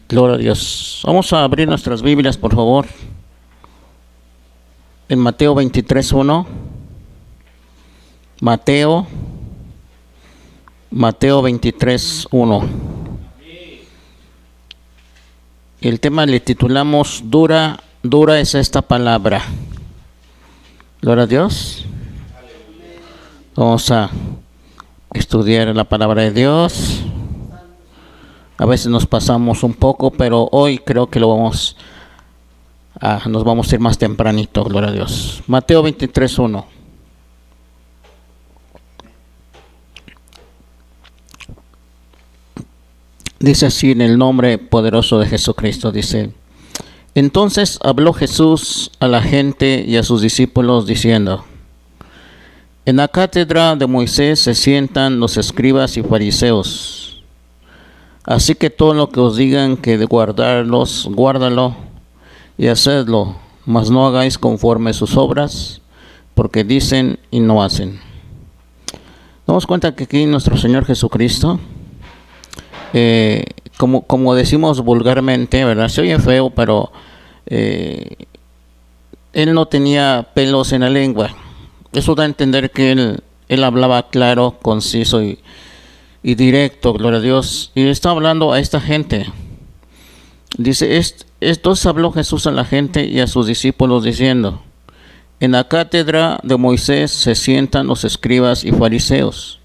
Gloria a Dios. Vamos a abrir nuestras Biblias, por favor. En Mateo 23:1. Mateo 23:1. El tema le titulamos Dura es esta palabra. Gloria a Dios. Vamos a estudiar la palabra de Dios. A veces nos pasamos un poco, pero hoy creo que nos vamos a ir más tempranito, gloria a Dios. Mateo 23:1. Dice así en el nombre poderoso de Jesucristo, dice: Entonces habló Jesús a la gente y a sus discípulos diciendo: En la cátedra de Moisés se sientan los escribas y fariseos. Así que todo lo que os digan que de guárdalo y hacedlo, mas no hagáis conforme sus obras, porque dicen y no hacen. Damos cuenta que aquí nuestro Señor Jesucristo, como decimos vulgarmente, ¿verdad? Se oye feo, pero Él no tenía pelos en la lengua. Eso da a entender que Él hablaba claro, conciso y directo, gloria a Dios, y está hablando a esta gente. Dice, entonces habló Jesús a la gente y a sus discípulos diciendo: En la cátedra de Moisés se sientan los escribas y fariseos.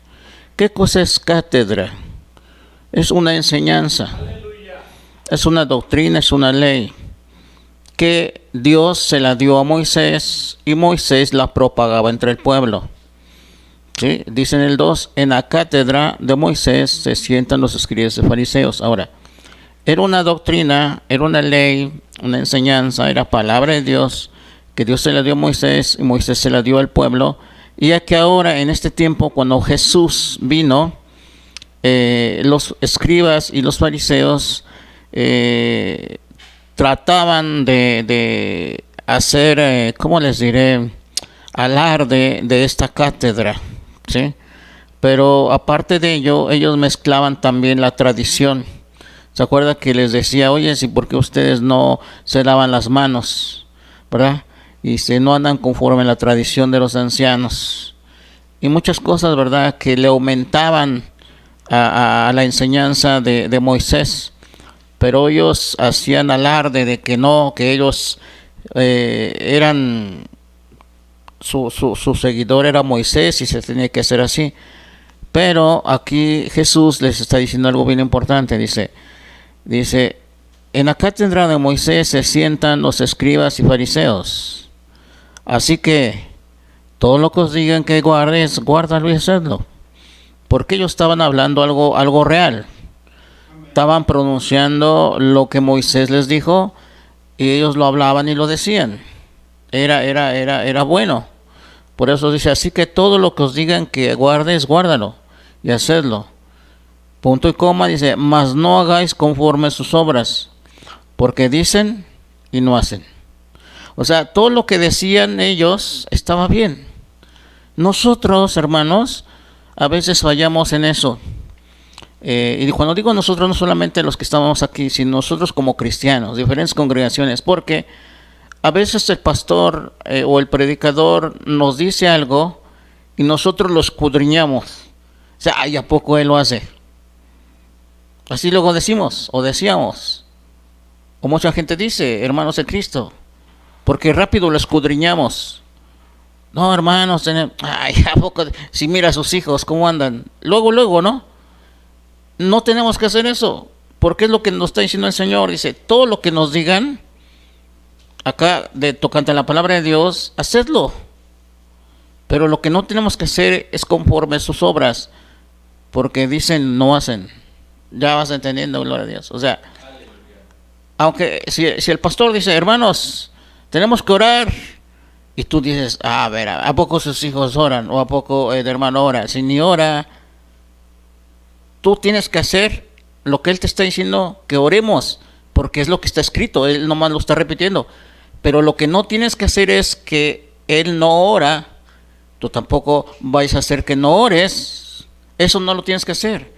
¿Qué cosa es cátedra? Es una enseñanza, es una doctrina, es una ley que Dios se la dio a Moisés y Moisés la propagaba entre el pueblo. ¿Sí? Dice en el 2, en la cátedra de Moisés se sientan los escribas y fariseos. Ahora, era una doctrina, era una ley, una enseñanza, era palabra de Dios, que Dios se la dio a Moisés y Moisés se la dio al pueblo. Y ya que ahora, en este tiempo, cuando Jesús vino, los escribas y los fariseos trataban de hacer, ¿cómo les diré?, alarde de esta cátedra. ¿Sí? Pero aparte de ello, ellos mezclaban también la tradición. ¿Se acuerda que les decía: oye, si por qué ustedes no se lavan las manos, ¿verdad? Y si no andan conforme a la tradición de los ancianos. Y muchas cosas, ¿verdad?, que le aumentaban a la enseñanza de Moisés. Pero ellos hacían alarde de que no, que ellos eran... Su seguidor era Moisés y se tenía que hacer así. Pero aquí Jesús les está diciendo algo bien importante. Dice, en la cátedra de Moisés se sientan los escribas y fariseos. Así que todo lo que os digan que guardes, guárdalo y hacedlo. Porque ellos estaban hablando algo real. Estaban pronunciando lo que Moisés les dijo y ellos lo hablaban y lo decían. Era bueno. Por eso dice, así que todo lo que os digan que guardes, guárdalo y hacedlo. Punto y coma, dice, mas no hagáis conforme sus obras, porque dicen y no hacen. O sea, todo lo que decían ellos estaba bien. Nosotros, hermanos, a veces fallamos en eso. Y cuando digo nosotros, no solamente los que estamos aquí, sino nosotros como cristianos, diferentes congregaciones, porque a veces el pastor o el predicador nos dice algo y nosotros lo escudriñamos. O sea, ¿y a poco él lo hace? Así luego decimos o decíamos. O mucha gente dice, hermanos en Cristo, porque rápido lo escudriñamos. No, hermanos, ay, ¿a poco? Si mira a sus hijos, ¿cómo andan? Luego, ¿no? No tenemos que hacer eso, porque es lo que nos está diciendo el Señor. Dice, todo lo que nos digan acá tocante a la palabra de Dios, hacedlo. Pero lo que no tenemos que hacer es conforme a sus obras, porque dicen, no hacen. Ya vas entendiendo, gloria a Dios. O sea, aunque si el pastor dice, hermanos, tenemos que orar, y tú dices, a ver, ¿a poco sus hijos oran? ¿O a poco el hermano ora? Si ni ora, tú tienes que hacer lo que él te está diciendo, que oremos, porque es lo que está escrito, él nomás lo está repitiendo. Pero lo que no tienes que hacer es que él no ora, tú tampoco vais a hacer que no ores. Eso no lo tienes que hacer.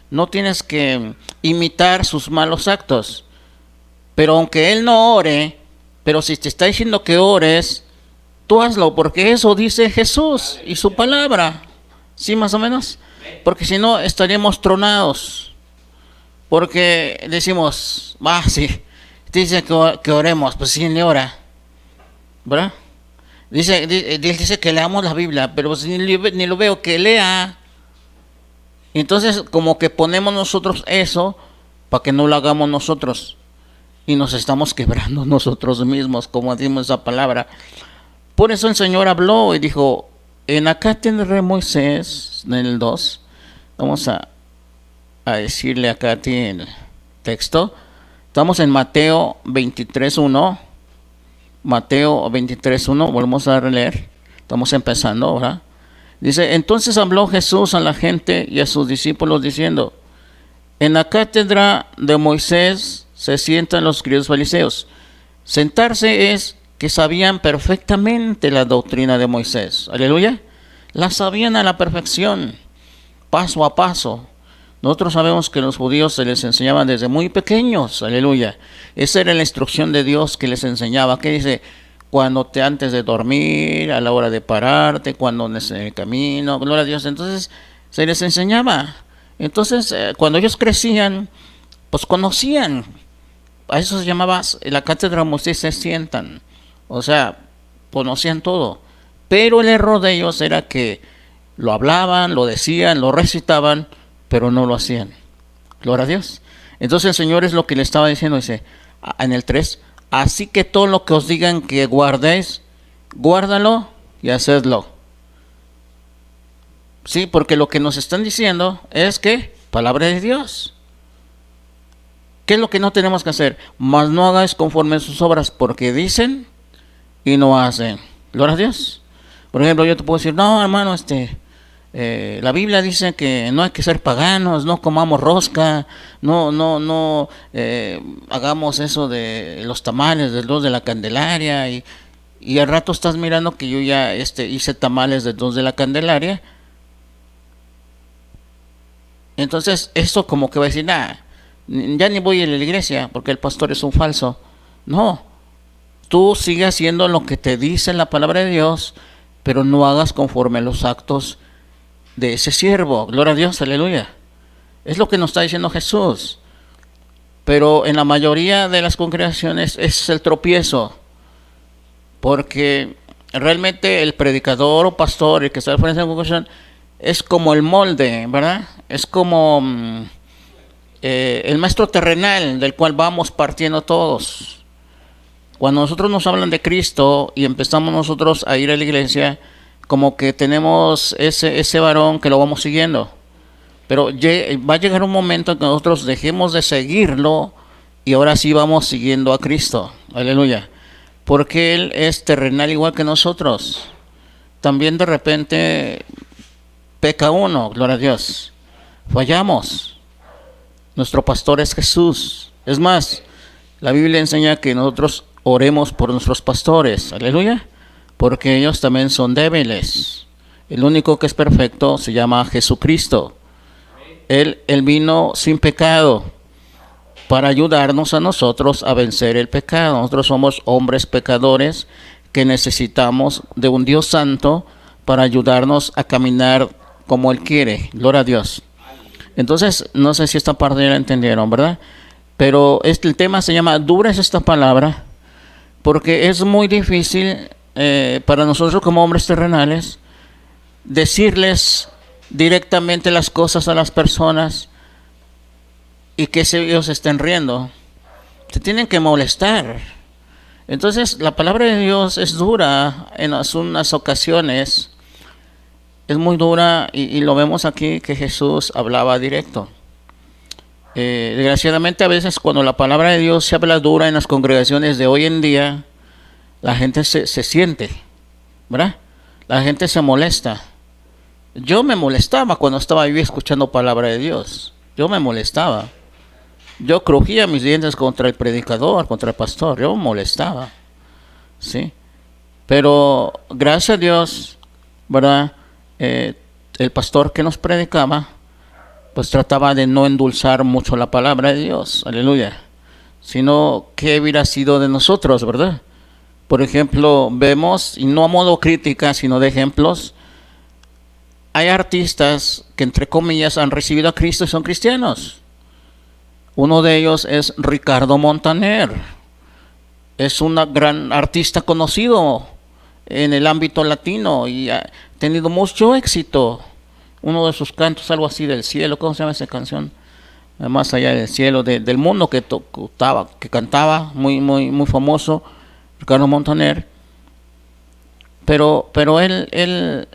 No tienes que imitar sus malos actos. Pero aunque él no ore, pero si te está diciendo que ores, tú hazlo, porque eso dice Jesús y su palabra. ¿Sí, más o menos? Porque si no, estaríamos tronados. Porque decimos, sí, dice que oremos, pues sí, le ora, ¿verdad? Dice que leamos la Biblia, pero pues ni lo veo que lea. Entonces, como que ponemos nosotros eso para que no lo hagamos nosotros. Y nos estamos quebrando nosotros mismos, como decimos esa palabra. Por eso el Señor habló y dijo, en acá tendré Moisés, en el 2, vamos a decirle acá a ti el texto. Estamos en Mateo 23.1. Mateo 23.1, volvemos a releer. Estamos empezando ahora. Dice, entonces habló Jesús a la gente y a sus discípulos diciendo, en la cátedra de Moisés se sientan los escribas fariseos. Sentarse es que sabían perfectamente la doctrina de Moisés. Aleluya. La sabían a la perfección, paso a paso. Nosotros sabemos que los judíos se les enseñaban desde muy pequeños. Aleluya. Esa era la instrucción de Dios que les enseñaba. ¿Qué dice? Cuando antes de dormir, a la hora de pararte, cuando en el camino, gloria a Dios. Entonces se les enseñaba. Entonces cuando ellos crecían, pues conocían. A eso se llamaba, la cátedra de Moisés se sientan. O sea, conocían todo. Pero el error de ellos era que lo hablaban, lo decían, lo recitaban, pero no lo hacían. Gloria a Dios. Entonces el Señor es lo que le estaba diciendo, dice en el 3, así que todo lo que os digan que guardéis, guárdalo y hacedlo. Sí, porque lo que nos están diciendo es que palabra de Dios. ¿Qué es lo que no tenemos que hacer? Mas no hagáis conforme a sus obras, porque dicen y no hacen. Gloria a Dios. Por ejemplo, yo te puedo decir, no, hermano, la Biblia dice que no hay que ser paganos, no comamos rosca, no hagamos eso de los tamales del 2 de la Candelaria, y al rato estás mirando que yo ya hice tamales del 2 de la Candelaria. Entonces eso como que va a decir, ya ni voy a la iglesia porque el pastor es un falso. No, tú sigue haciendo lo que te dice la palabra de Dios, pero no hagas conforme a los actos de ese siervo. Gloria a Dios, aleluya. Es lo que nos está diciendo Jesús. Pero en la mayoría de las congregaciones es el tropiezo, porque realmente el predicador o pastor, el que está al frente de la congregación, es como el molde, ¿verdad? Es como el maestro terrenal del cual vamos partiendo todos. Cuando nosotros nos hablan de Cristo y empezamos nosotros a ir a la iglesia, como que tenemos ese varón que lo vamos siguiendo. Pero va a llegar un momento en que nosotros dejemos de seguirlo y ahora sí vamos siguiendo a Cristo. Aleluya. Porque Él es terrenal igual que nosotros. También de repente peca uno, gloria a Dios. Fallamos. Nuestro pastor es Jesús. Es más, la Biblia enseña que nosotros oremos por nuestros pastores. Aleluya. Porque ellos también son débiles. El único que es perfecto se llama Jesucristo. Él vino sin pecado para ayudarnos a nosotros a vencer el pecado. Nosotros somos hombres pecadores que necesitamos de un Dios santo para ayudarnos a caminar como Él quiere. Gloria a Dios. Entonces, no sé si esta parte ya la entendieron, ¿verdad? Pero el tema se llama, dura es esta palabra, porque es muy difícil para nosotros como hombres terrenales decirles directamente las cosas a las personas y que ellos estén riendo. Se tienen que molestar. Entonces la palabra de Dios es dura en unas ocasiones, es muy dura, y lo vemos aquí que Jesús hablaba directo. Desgraciadamente a veces cuando la palabra de Dios se habla dura en las congregaciones de hoy en día, la gente se siente, ¿verdad? La gente se molesta. Yo me molestaba cuando estaba yo escuchando palabra de Dios. Yo me molestaba. Yo crujía mis dientes contra el predicador, contra el pastor. Yo me molestaba. ¿Sí? Pero gracias a Dios, ¿verdad? El pastor que nos predicaba, pues trataba de no endulzar mucho la palabra de Dios. Aleluya. sino qué hubiera sido de nosotros, ¿verdad? Por ejemplo, vemos, y no a modo crítica, sino de ejemplos, hay artistas que entre comillas han recibido a Cristo y son cristianos. Uno de ellos es Ricardo Montaner. Es un gran artista conocido en el ámbito latino y ha tenido mucho éxito. Uno de sus cantos, algo así del cielo, ¿cómo se llama esa canción? Más allá del cielo, del mundo que cantaba, muy famoso, Ricardo Montaner. Pero él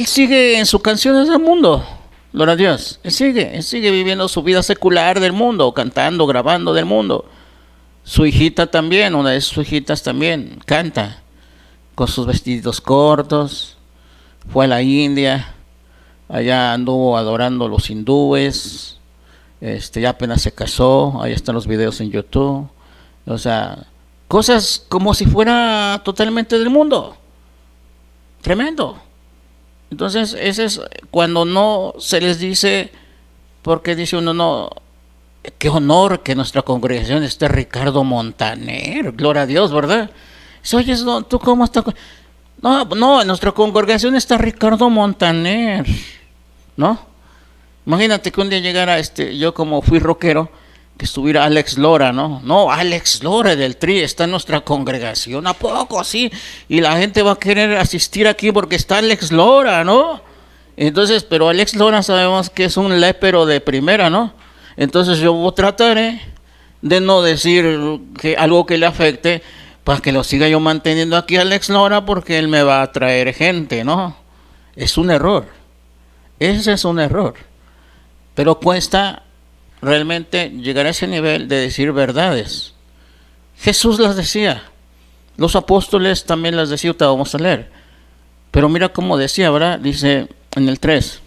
sigue en sus canciones del mundo, gloria a Dios. Él sigue viviendo su vida secular del mundo, cantando, grabando del mundo. Su hijita también, una de sus hijitas también, canta con sus vestidos cortos. Fue a la India, allá anduvo adorando a los hindúes. Ya apenas se casó, ahí están los videos en YouTube. O sea, cosas como si fuera totalmente del mundo. Tremendo. Entonces, ese es cuando no se les dice, porque dice uno, no, qué honor que nuestra congregación esté Ricardo Montaner, gloria a Dios, ¿verdad? Oye, no, ¿tú cómo estás? No, en nuestra congregación está Ricardo Montaner, ¿no? Imagínate que un día llegara yo como fui rockero, que estuviera Alex Lora, ¿no? No, Alex Lora del Tri está en nuestra congregación, ¿a poco? Sí, y la gente va a querer asistir aquí porque está Alex Lora, ¿no? Entonces, pero Alex Lora sabemos que es un lépero de primera, ¿no? Entonces yo trataré de no decir que algo que le afecte para que lo siga yo manteniendo aquí Alex Lora porque él me va a traer gente, ¿no? Es un error. Ese es un error. Pero cuesta realmente llegar a ese nivel de decir verdades. Jesús las decía. Los apóstoles también las decía, te vamos a leer. Pero mira cómo decía, ¿verdad? Dice en el 3.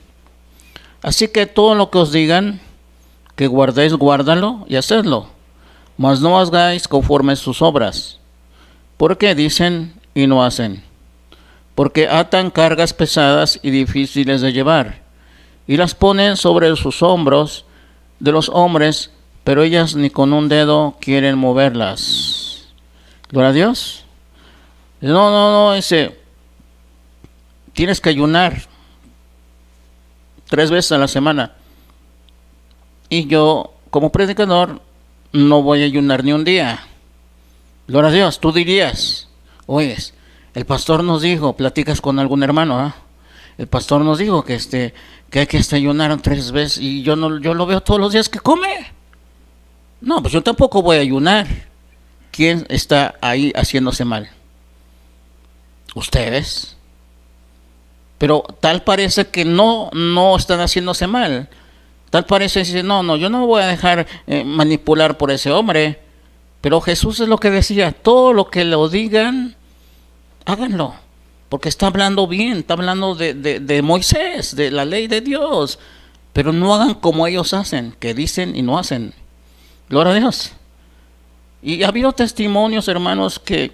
Así que todo lo que os digan, que guardéis, guárdalo y hacedlo. Mas no hagáis conforme sus obras. ¿Por qué dicen y no hacen? Porque atan cargas pesadas y difíciles de llevar, y las ponen sobre sus hombros de los hombres, pero ellas ni con un dedo quieren moverlas. Gloria a Dios. No, dice, tienes que ayunar 3 veces a la semana. Y yo, como predicador, no voy a ayunar ni un día. Gloria a Dios. Tú dirías, oyes, el pastor nos dijo, platicas con algún hermano, ¿eh? El pastor nos dijo que hay que ayunar 3 veces y yo lo veo todos los días que come. No, pues yo tampoco voy a ayunar. ¿Quién está ahí haciéndose mal? Ustedes. Pero tal parece que no están haciéndose mal. Tal parece que no, yo no me voy a dejar manipular por ese hombre. Pero Jesús es lo que decía, todo lo que lo digan, háganlo. Porque está hablando bien, está hablando de Moisés, de la ley de Dios. Pero no hagan como ellos hacen, que dicen y no hacen. Gloria a Dios. Y ha habido testimonios, hermanos, que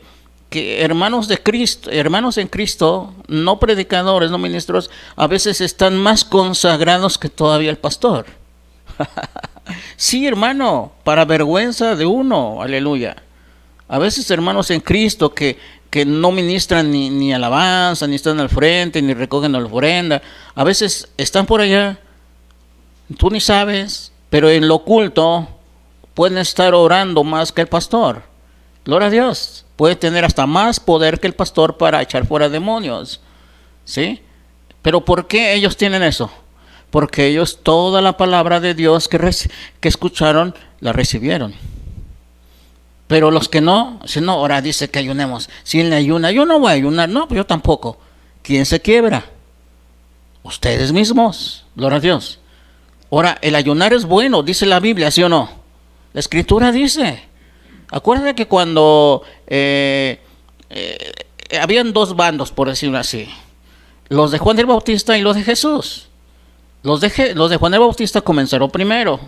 hermanos de Cristo, hermanos en Cristo, no predicadores, no ministros, a veces están más consagrados que todavía el pastor. Sí, hermano, para vergüenza de uno, aleluya. A veces hermanos en Cristo que no ministran ni alabanza, ni están al frente, ni recogen la ofrenda. A veces están por allá, tú ni sabes, pero en lo oculto pueden estar orando más que el pastor. Gloria a Dios. Puede tener hasta más poder que el pastor para echar fuera demonios. ¿Sí? Pero ¿por qué ellos tienen eso? Porque ellos toda la palabra de Dios que escucharon, la recibieron. Pero los que no, si no, ahora dice que ayunemos. Si él ayuna, yo no voy a ayunar. No, pues yo tampoco. ¿Quién se quiebra? Ustedes mismos. Gloria a Dios. Ahora, el ayunar es bueno, dice la Biblia, ¿sí o no? La Escritura dice. Acuérdate que cuando habían 2 bandos, por decirlo así. Los de Juan el Bautista y los de Jesús. Los de Juan el Bautista comenzaron primero.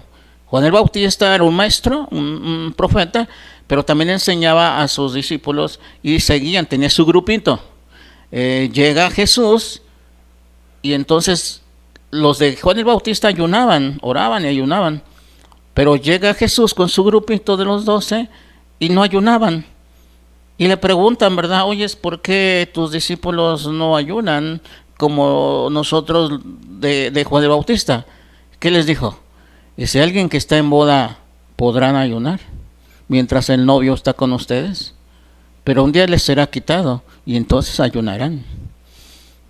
Juan el Bautista era un maestro, un profeta, pero también enseñaba a sus discípulos y seguían, tenía su grupito. Llega Jesús y entonces los de Juan el Bautista ayunaban, oraban y ayunaban. Pero llega Jesús con su grupito de los 12 y no ayunaban. Y le preguntan, ¿verdad? Oye, ¿por qué tus discípulos no ayunan como nosotros de Juan el Bautista? ¿Qué les dijo? Dice, ¿alguien que está en boda podrán ayunar mientras el novio está con ustedes? Pero un día les será quitado y entonces ayunarán.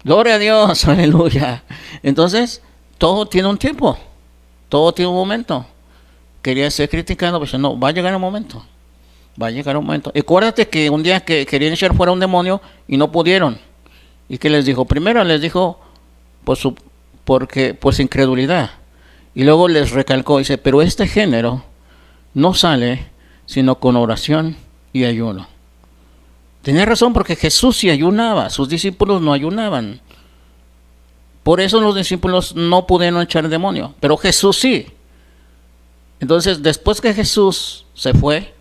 Gloria a Dios, aleluya. Entonces, todo tiene un tiempo, todo tiene un momento. Quería ser criticado, pero no, va a llegar un momento. Va a llegar un momento. Y acuérdate que un día que querían echar fuera un demonio y no pudieron. ¿Y qué les dijo? Primero les dijo por su incredulidad. Y luego les recalcó, dice, pero este género no sale sino con oración y ayuno. Tenía razón, porque Jesús sí ayunaba, sus discípulos no ayunaban. Por eso los discípulos no pudieron echar demonio, pero Jesús sí. Entonces, después que Jesús se fue,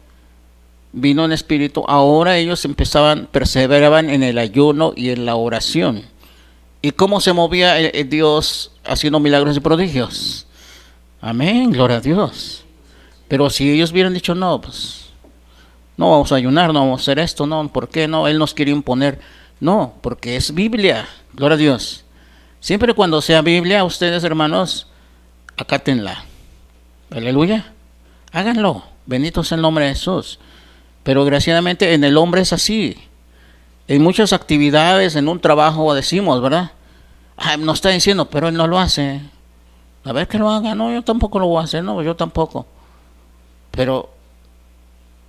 vino en espíritu, ahora ellos perseveraban en el ayuno y en la oración. ¿Y cómo se movía Dios haciendo milagros y prodigios? Amén, gloria a Dios. Pero si ellos hubieran dicho, no, pues no vamos a ayunar, no vamos a hacer esto, no, ¿por qué no? Él nos quiere imponer. No, porque es Biblia, gloria a Dios. Siempre cuando sea Biblia, ustedes, hermanos, acátenla. Aleluya. Háganlo. Bendito sea el nombre de Jesús. Pero desgraciadamente en el hombre es así. En muchas actividades, en un trabajo decimos, ¿verdad? Nos está diciendo, pero él no lo hace. A ver que lo haga. No, yo tampoco lo voy a hacer. No, yo tampoco. Pero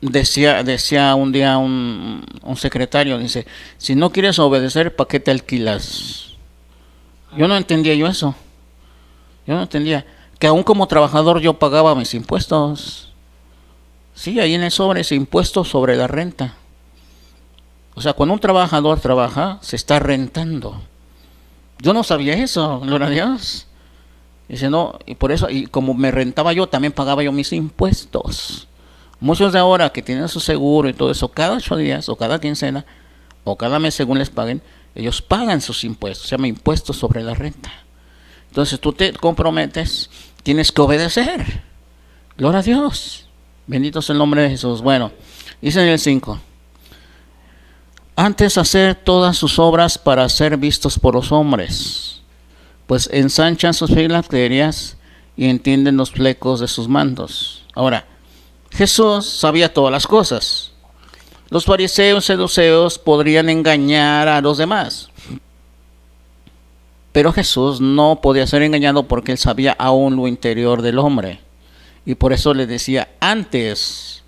decía un día un secretario, dice, si no quieres obedecer, ¿para qué te alquilas? Yo no entendía eso. Yo no entendía que aún como trabajador yo pagaba mis impuestos. Sí, ahí en el sobre ese impuesto sobre la renta. O sea, cuando un trabajador trabaja, se está rentando. Yo no sabía eso, gloria a Dios. Dice, no, y por eso, y como me rentaba yo, también pagaba yo mis impuestos. Muchos de ahora que tienen su seguro y todo eso, cada 8 días, o cada quincena, o cada mes según les paguen, ellos pagan sus impuestos, se llama impuestos sobre la renta. Entonces tú te comprometes, tienes que obedecer. Gloria a Dios. Bendito sea el nombre de Jesús. Bueno, dice en el 5. Antes hacer todas sus obras para ser vistos por los hombres, pues ensanchan sus filacterias y entienden los flecos de sus mantos. Ahora, Jesús sabía todas las cosas. Los fariseos y saduceos podrían engañar a los demás, pero Jesús no podía ser engañado porque él sabía aún lo interior del hombre. Y por eso le decía, antes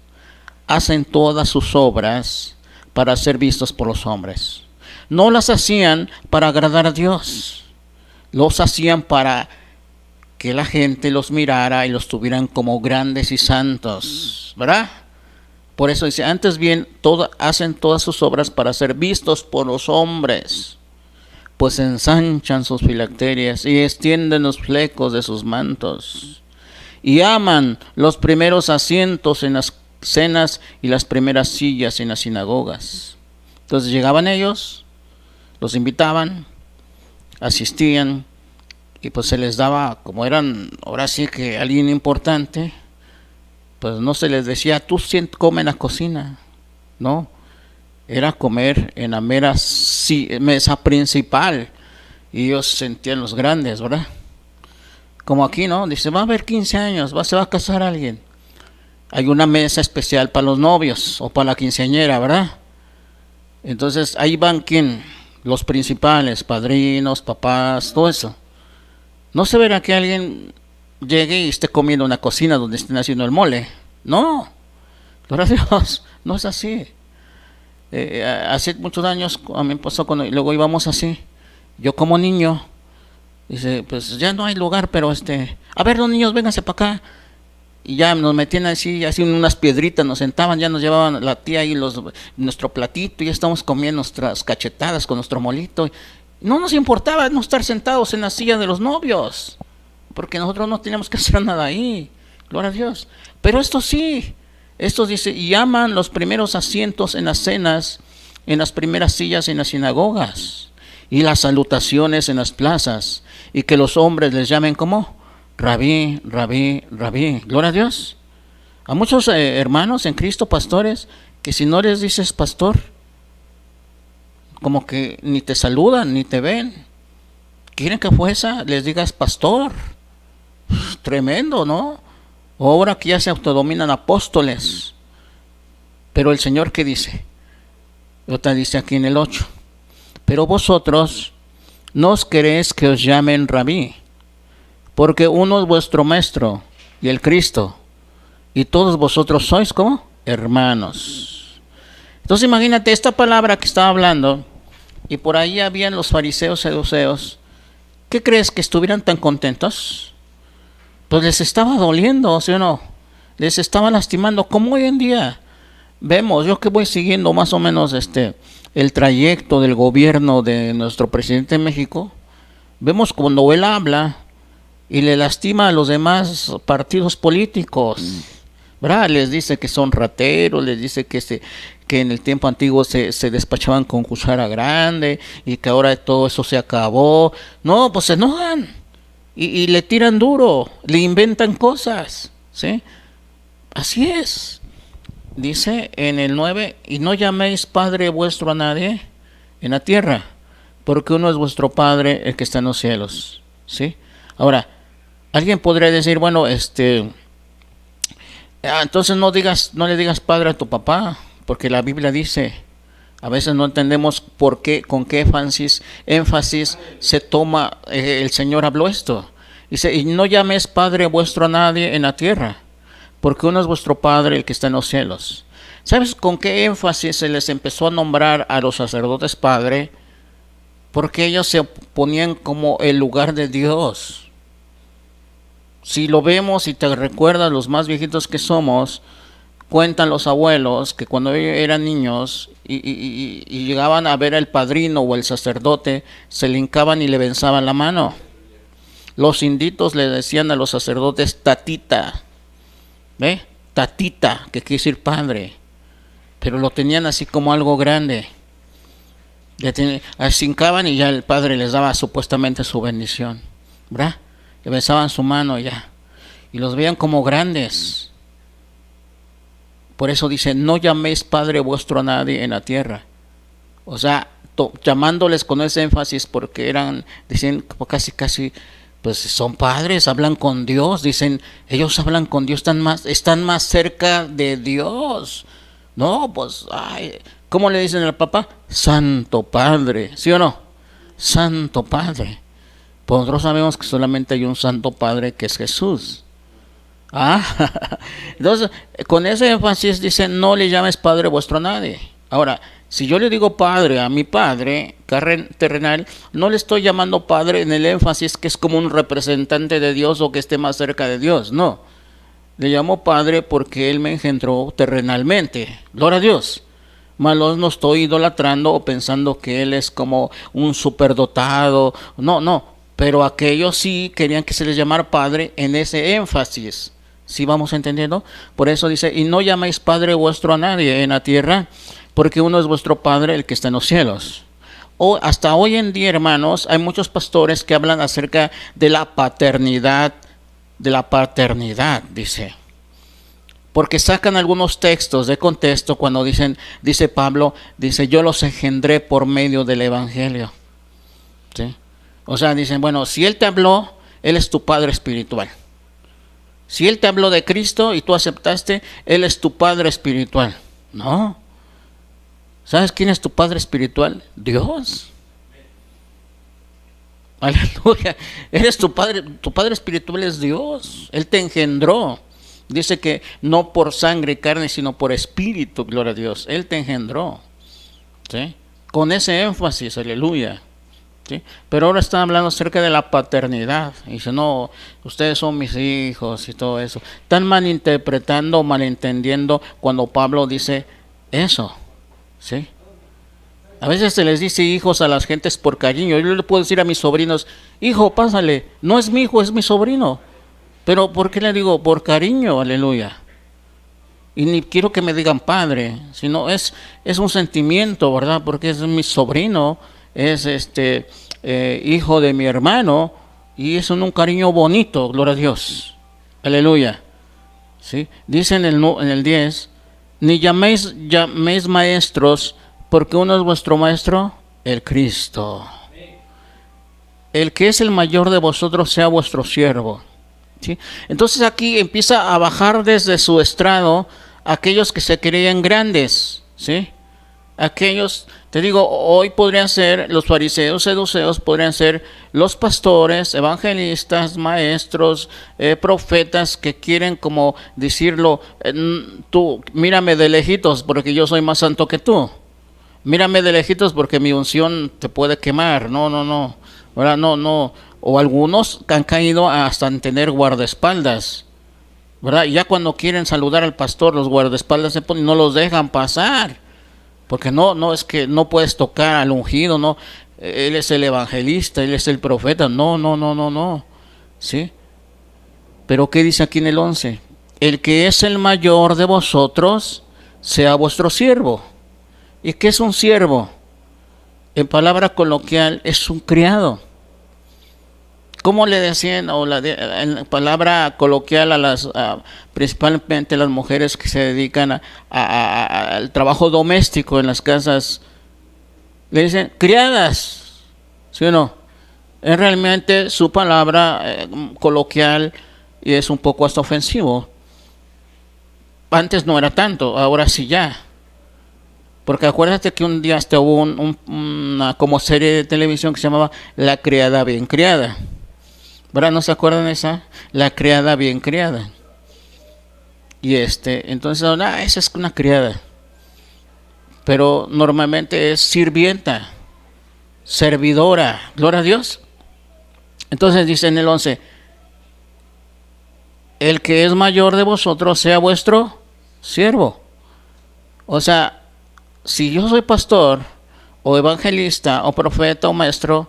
hacen todas sus obras para ser vistos por los hombres. No las hacían para agradar a Dios. Los hacían para que la gente los mirara y los tuvieran como grandes y santos, ¿verdad? Por eso dice, antes bien, hacen todas sus obras para ser vistos por los hombres, pues ensanchan sus filacterias y extienden los flecos de sus mantos, y aman los primeros asientos en las cenas y las primeras sillas en las sinagogas. Entonces llegaban ellos, los invitaban, asistían, y pues se les daba, como eran ahora sí que alguien importante, pues no se les decía, tú come en la cocina, no, era comer en la mesa principal, y ellos sentían los grandes, ¿verdad? Como aquí, ¿no? Dice, va a haber 15 años, se va a casar alguien. Hay una mesa especial para los novios, o para la quinceañera, ¿verdad? Entonces, ahí van, ¿quién? Los principales, padrinos, papás, todo eso. No se verá que alguien llegue y esté comiendo en una cocina donde estén haciendo el mole. No, gloria a Dios, no es así. Hace muchos años a mí pasó cuando luego íbamos así. Yo como niño, dice, pues ya no hay lugar, pero a ver los niños, vénganse para acá. Y ya nos metían así en unas piedritas, nos sentaban, ya nos llevaban la tía ahí nuestro platito, y ya estamos comiendo nuestras cachetadas con nuestro molito. No nos importaba no estar sentados en la silla de los novios, porque nosotros no teníamos que hacer nada ahí, gloria a Dios. Pero estos dice, y aman los primeros asientos en las cenas, en las primeras sillas en las sinagogas, y las salutaciones en las plazas, y que los hombres les llamen como Rabí, rabí, rabí. Gloria a Dios. A muchos hermanos en Cristo, pastores, que si no les dices pastor, como que ni te saludan, ni te ven. Quieren que a fuerza les digas pastor. Tremendo, ¿no? Ahora que ya se autodominan apóstoles. Pero el Señor, ¿qué dice? Otra dice aquí en el 8. Pero vosotros no os queréis que os llamen rabí, porque uno es vuestro maestro, y el Cristo, y todos vosotros sois como hermanos. Entonces imagínate esta palabra que estaba hablando, y por ahí habían los fariseos saduceos. ¿Qué crees que estuvieran tan contentos? Pues les estaba doliendo, ¿sí o no? Les estaba lastimando, como hoy en día vemos. Yo que voy siguiendo más o menos el trayecto del gobierno de nuestro presidente de México, vemos cuando él habla y le lastima a los demás partidos políticos, ¿verdad? Les dice que son rateros, les dice que en el tiempo antiguo se despachaban con cuchara grande y que ahora todo eso se acabó. No, pues se enojan y le tiran duro, le inventan cosas, ¿sí? Así es. Dice en el 9, y no llaméis Padre vuestro a nadie en la tierra, porque uno es vuestro Padre, el que está en los cielos, ¿sí? Ahora, alguien podría decir, bueno, entonces no le digas Padre a tu papá, porque la Biblia dice, a veces no entendemos por qué, con qué énfasis se toma, el Señor habló esto. Dice, y no llaméis Padre vuestro a nadie en la tierra, porque uno es vuestro Padre, el que está en los cielos. ¿Sabes con qué énfasis se les empezó a nombrar a los sacerdotes Padre? Porque ellos se ponían como el lugar de Dios. Si lo vemos y te recuerdas, los más viejitos que somos, cuentan los abuelos que cuando ellos eran niños y llegaban a ver al padrino o el sacerdote, se le hincaban y le besaban la mano. Los inditos le decían a los sacerdotes tatita. ¿Ve? Tatita, que quiere decir padre, pero lo tenían así como algo grande. Se hincaban y ya el padre les daba supuestamente su bendición, ¿verdad? Le besaban su mano ya, y los veían como grandes. Por eso dice, no llaméis Padre vuestro a nadie en la tierra. O sea, llamándoles con ese énfasis porque dicen casi, pues son padres, hablan con Dios, dicen, ellos hablan con Dios, están más cerca de Dios. No, pues, ¿cómo le dicen al papá? Santo Padre, ¿sí o no? Santo Padre. Pues nosotros sabemos que solamente hay un Santo Padre que es Jesús. Entonces, con ese énfasis dicen, no le llames Padre vuestro a nadie. Ahora, si yo le digo Padre a mi Padre terrenal, no le estoy llamando Padre en el énfasis que es como un representante de Dios o que esté más cerca de Dios, no. Le llamo Padre porque Él me engendró terrenalmente, gloria a Dios. Mas no estoy idolatrando o pensando que Él es como un superdotado, no. Pero aquellos sí querían que se les llamara Padre en ese énfasis. ¿Sí vamos entendiendo? Por eso dice, y no llaméis Padre vuestro a nadie en la tierra, porque uno es vuestro Padre, el que está en los cielos. O hasta hoy en día, hermanos, hay muchos pastores que hablan acerca de la paternidad, dice. Porque sacan algunos textos de contexto cuando dice Pablo, dice, yo los engendré por medio del Evangelio. ¿Sí? O sea, dicen, bueno, si Él te habló, Él es tu Padre espiritual. Si Él te habló de Cristo y tú aceptaste, Él es tu Padre espiritual. No. ¿Sabes quién es tu Padre espiritual? Dios. Aleluya. Eres tu Padre espiritual es Dios. Él te engendró. Dice que no por sangre y carne, sino por espíritu, gloria a Dios. Él te engendró. ¿Sí? Con ese énfasis, aleluya. ¿Sí? Pero ahora están hablando acerca de la paternidad. Y dice, no, ustedes son mis hijos y todo eso. Están malinterpretando, malentendiendo cuando Pablo dice eso. ¿Sí? A veces se les dice hijos a las gentes por cariño. Yo le puedo decir a mis sobrinos, hijo, pásale. No es mi hijo, es mi sobrino. Pero ¿por qué le digo? Por cariño, aleluya. Y ni quiero que me digan padre, sino es un sentimiento, ¿verdad? Porque es mi sobrino, es hijo de mi hermano, y es un cariño bonito, gloria a Dios. Aleluya. ¿Sí? Dice en el 10, ni llaméis maestros, porque uno es vuestro maestro, el Cristo. El que es el mayor de vosotros sea vuestro siervo. ¿Sí? Entonces aquí empieza a bajar desde su estrado aquellos que se creían grandes, ¿sí? Aquellos, te digo, hoy podrían ser los fariseos, seduceos, podrían ser los pastores, evangelistas, maestros, profetas que quieren como decirlo, tú mírame de lejitos porque yo soy más santo que tú. Mírame de lejitos porque mi unción te puede quemar. No. Ahora no. O algunos han caído hasta en tener guardaespaldas, ¿verdad? Y ya cuando quieren saludar al pastor, los guardaespaldas se ponen, no los dejan pasar. Porque no es que no puedes tocar al ungido, no. Él es el evangelista, él es el profeta. No. ¿Sí? Pero ¿qué dice aquí en el 11? El que es el mayor de vosotros sea vuestro siervo. ¿Y qué es un siervo? En palabra coloquial es un criado. ¿Cómo le decían, en palabra coloquial a las, principalmente las mujeres que se dedican al trabajo doméstico en las casas? Le dicen criadas, ¿sí o no? Es realmente su palabra coloquial y es un poco hasta ofensivo. Antes no era tanto, ahora sí ya. Porque acuérdate que un día hasta hubo una como serie de televisión que se llamaba La criada bien criada. ¿Verdad? ¿No se acuerdan de esa? La criada bien criada. Y entonces, esa es una criada. Pero normalmente es sirvienta, servidora, gloria a Dios. Entonces dice en el 11, el que es mayor de vosotros sea vuestro siervo. O sea, si yo soy pastor, o evangelista, o profeta, o maestro,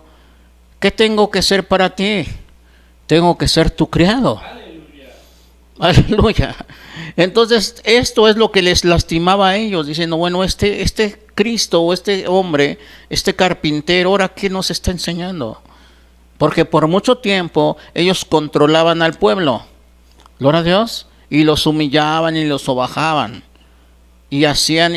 ¿qué tengo que ser para ti? Tengo que ser tu criado. Aleluya. Entonces, esto es lo que les lastimaba a ellos, diciendo, bueno, este Cristo o este hombre, este carpintero, ¿ahora qué nos está enseñando? Porque por mucho tiempo ellos controlaban al pueblo, gloria a Dios, y los humillaban y los sobajaban, y hacían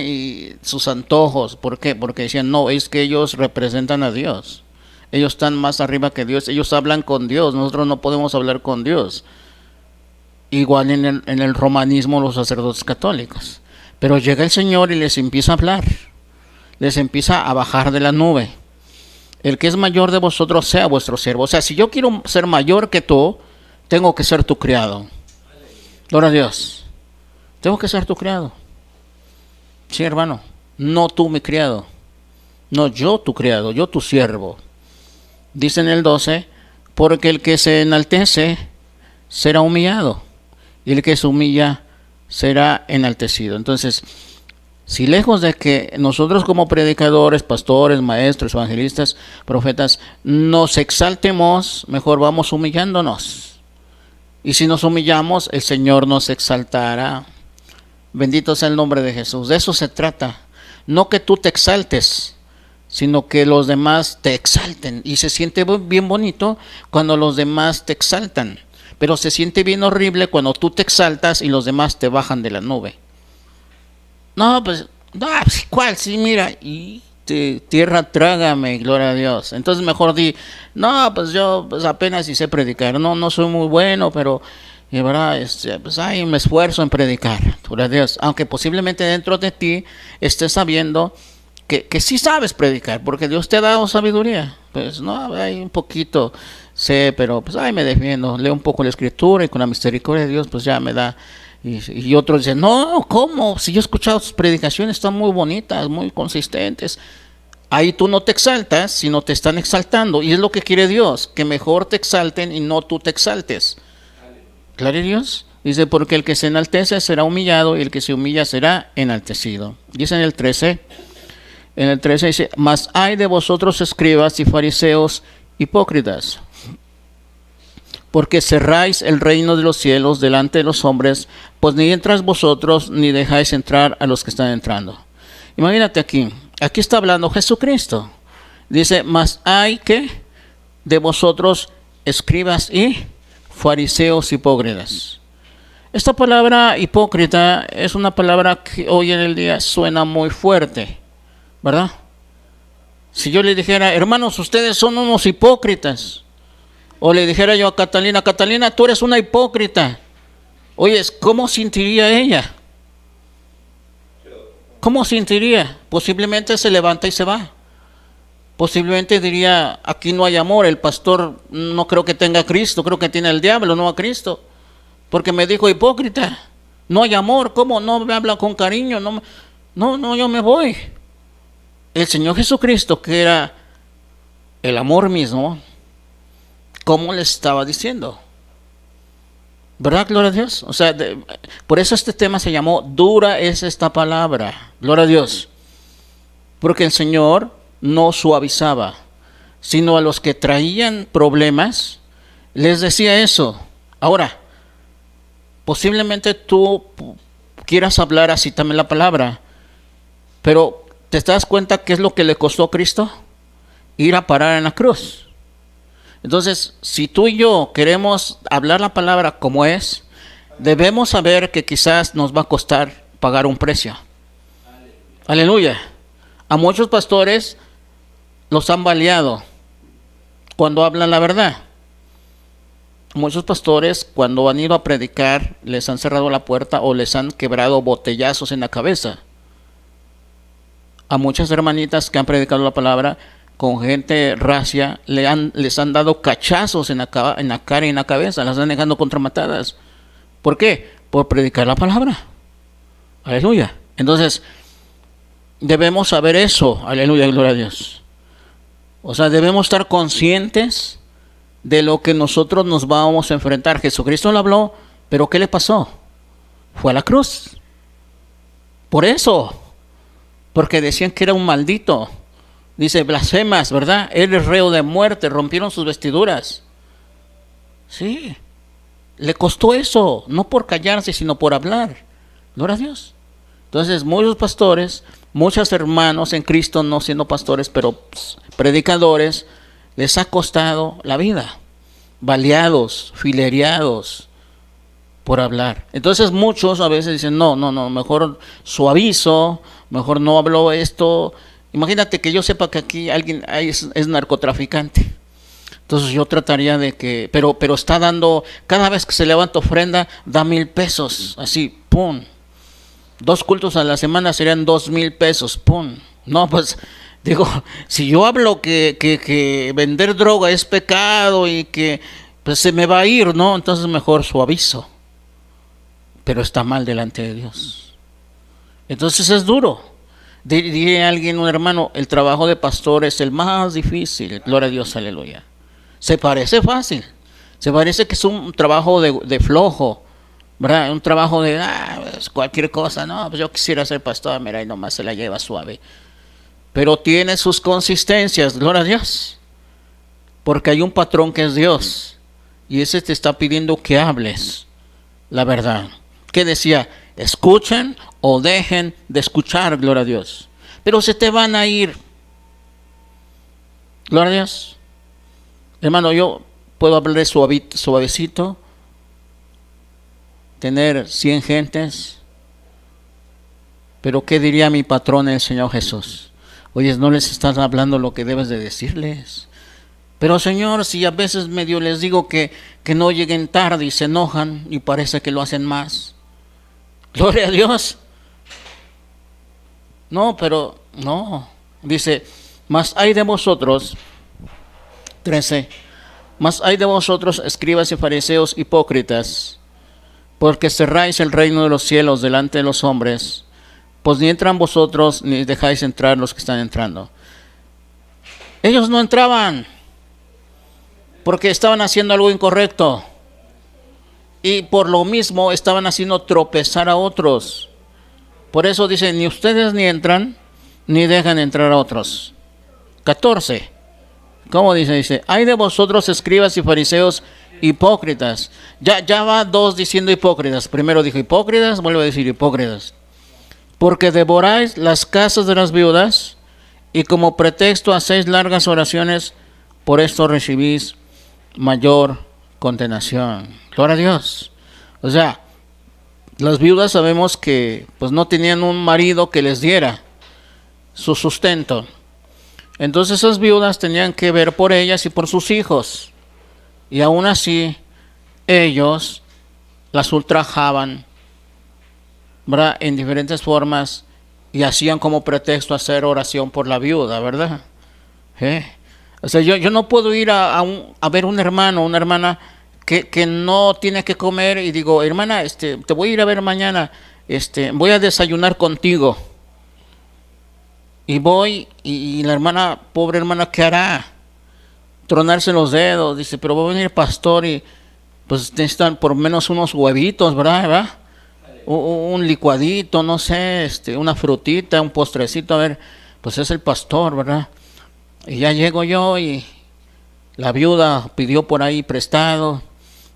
sus antojos. ¿Por qué? Porque decían, no, es que ellos representan a Dios. Ellos están más arriba que Dios, ellos hablan con Dios, nosotros no podemos hablar con Dios. Igual en el romanismo los sacerdotes católicos. Pero llega el Señor y les empieza a hablar, les empieza a bajar de la nube. El que es mayor de vosotros sea vuestro siervo. O sea, si yo quiero ser mayor que tú, tengo que ser tu criado. Gloria a Dios. Tengo que ser tu criado. Sí, hermano, no tú mi criado. No, yo tu criado, yo tu siervo. Dice en el 12, porque el que se enaltece será humillado, y el que se humilla será enaltecido. Entonces, si lejos de que nosotros como predicadores, pastores, maestros, evangelistas, profetas, nos exaltemos, mejor vamos humillándonos. Y si nos humillamos, el Señor nos exaltará. Bendito sea el nombre de Jesús. De eso se trata. No que tú te exaltes, sino que los demás te exalten. Y se siente bien bonito cuando los demás te exaltan, pero se siente bien horrible cuando tú te exaltas y los demás te bajan de la nube. No, pues ¿cuál? Sí, mira, y tierra trágame, gloria a Dios. Entonces mejor di, no, pues yo apenas si sé predicar, no soy muy bueno, pero verdad, pues me esfuerzo en predicar, gloria a Dios. Aunque posiblemente dentro de ti estés sabiendo que sí sabes predicar, porque Dios te ha dado sabiduría. Pues no, hay un poquito sé, pero pues me defiendo, leo un poco la escritura y con la misericordia de Dios pues ya me da. Y otros dicen, no, ¿cómo? Si yo he escuchado tus predicaciones, están muy bonitas, muy consistentes. Ahí tú no te exaltas, sino te están exaltando, y es lo que quiere Dios, que mejor te exalten y no tú te exaltes. ¿Claro, Dios? Dice, porque el que se enaltece será humillado y el que se humilla será enaltecido. Dice en el 13 dice, mas hay de vosotros escribas y fariseos hipócritas, porque cerráis el reino de los cielos delante de los hombres, pues ni entráis vosotros ni dejáis entrar a los que están entrando. Imagínate aquí está hablando Jesucristo. Dice, mas hay que de vosotros escribas y fariseos hipócritas. Esta palabra hipócrita es una palabra que hoy en el día suena muy fuerte, ¿verdad? Si yo le dijera, hermanos, ustedes son unos hipócritas, o le dijera yo a Catalina, Catalina, tú eres una hipócrita, oye, ¿cómo sentiría ella? ¿Cómo sentiría? Posiblemente se levanta y se va. Posiblemente diría, aquí no hay amor, el pastor no creo que tenga a Cristo, creo que tiene al diablo, no a Cristo. Porque me dijo hipócrita, no hay amor, ¿cómo no me habla con cariño? No, yo me voy. El Señor Jesucristo, que era el amor mismo, ¿cómo le estaba diciendo? ¿Verdad? Gloria a Dios. O sea, por eso este tema se llamó dura es esta palabra. Gloria a Dios. Porque el Señor no suavizaba, sino a los que traían problemas, les decía eso. Ahora, posiblemente tú quieras hablar así también la palabra, pero ¿te das cuenta qué es lo que le costó a Cristo? Ir a parar en la cruz. Entonces, si tú y yo queremos hablar la palabra como es, debemos saber que quizás nos va a costar pagar un precio. Aleluya. A muchos pastores los han baleado cuando hablan la verdad. Muchos pastores cuando han ido a predicar les han cerrado la puerta o les han quebrado botellazos en la cabeza. A muchas hermanitas que han predicado la palabra con gente racia les han dado cachazos en la cara y en la cabeza, las están dejando contramatadas. ¿Por qué? Por predicar la palabra. Aleluya. Entonces, debemos saber eso. Aleluya, gloria a Dios. O sea, debemos estar conscientes de lo que nosotros nos vamos a enfrentar. Jesucristo lo habló, pero ¿qué le pasó? Fue a la cruz. Por eso. Porque decían que era un maldito. Dice, blasfemas, ¿verdad? Él es reo de muerte, rompieron sus vestiduras. Sí. Le costó eso, no por callarse, sino por hablar. Gloria a Dios. Entonces, muchos pastores, muchos hermanos en Cristo, no siendo pastores, pero predicadores, les ha costado la vida. Baleados, filereados por hablar. Entonces, muchos a veces dicen, no, mejor suavizo, mejor no hablo esto. Imagínate que yo sepa que aquí alguien es narcotraficante. Entonces yo trataría de que, pero está dando, cada vez que se levanta ofrenda, da 1,000 pesos, así, pum. 2 cultos a la semana serían 2,000 pesos, pum. No, pues, digo, si yo hablo que vender droga es pecado y que pues se me va a ir, ¿no? Entonces mejor suavizo. Pero está mal delante de Dios. Entonces es duro. Diría alguien, un hermano, el trabajo de pastor es el más difícil. Gloria a Dios, aleluya. Se parece fácil, se parece que es un trabajo de flojo, ¿verdad? Un trabajo de pues cualquier cosa, no, pues yo quisiera ser pastor, mira, y nomás se la lleva suave. Pero tiene sus consistencias, gloria a Dios, porque hay un patrón que es Dios, y ese te está pidiendo que hables la verdad. ¿Qué decía? Escuchen o dejen de escuchar, gloria a Dios. Pero se te van a ir, gloria a Dios. Hermano, yo puedo hablarle suavecito, tener 100 gentes, pero ¿qué diría mi patrón, el Señor Jesús? Oye, no les estás hablando lo que debes de decirles. Pero Señor, si a veces medio les digo que no lleguen tarde y se enojan y parece que lo hacen más. Gloria a Dios. No, pero no. Dice, mas hay de vosotros, 13, mas hay de vosotros, escribas y fariseos hipócritas, porque cerráis el reino de los cielos delante de los hombres, pues ni entran vosotros, ni dejáis entrar los que están entrando. Ellos no entraban, porque estaban haciendo algo incorrecto, y por lo mismo estaban haciendo tropezar a otros. Por eso dice, ni ustedes ni entran, ni dejan entrar a otros. 14. ¿Cómo dice? Dice, hay de vosotros escribas y fariseos hipócritas. Ya va 2 diciendo hipócritas. Primero dijo hipócritas, vuelve a decir hipócritas. Porque devoráis las casas de las viudas y como pretexto hacéis largas oraciones, por esto recibís mayor condenación. Gloria a Dios. O sea, las viudas sabemos que pues no tenían un marido que les diera su sustento. Entonces esas viudas tenían que ver por ellas y por sus hijos. Y aún así, ellos las ultrajaban, ¿verdad?, en diferentes formas, y hacían como pretexto hacer oración por la viuda, ¿verdad? O sea, yo no puedo ir a ver un hermano, una hermana que no tiene que comer y digo, hermana, te voy a ir a ver mañana, voy a desayunar contigo. Y voy y la hermana, pobre hermana, ¿qué hará? Tronarse los dedos, dice, pero va a venir el pastor y pues necesitan por lo menos unos huevitos, ¿verdad? Un licuadito, no sé, una frutita, un postrecito, a ver, pues es el pastor, ¿verdad? Y ya llego yo y la viuda pidió por ahí prestado,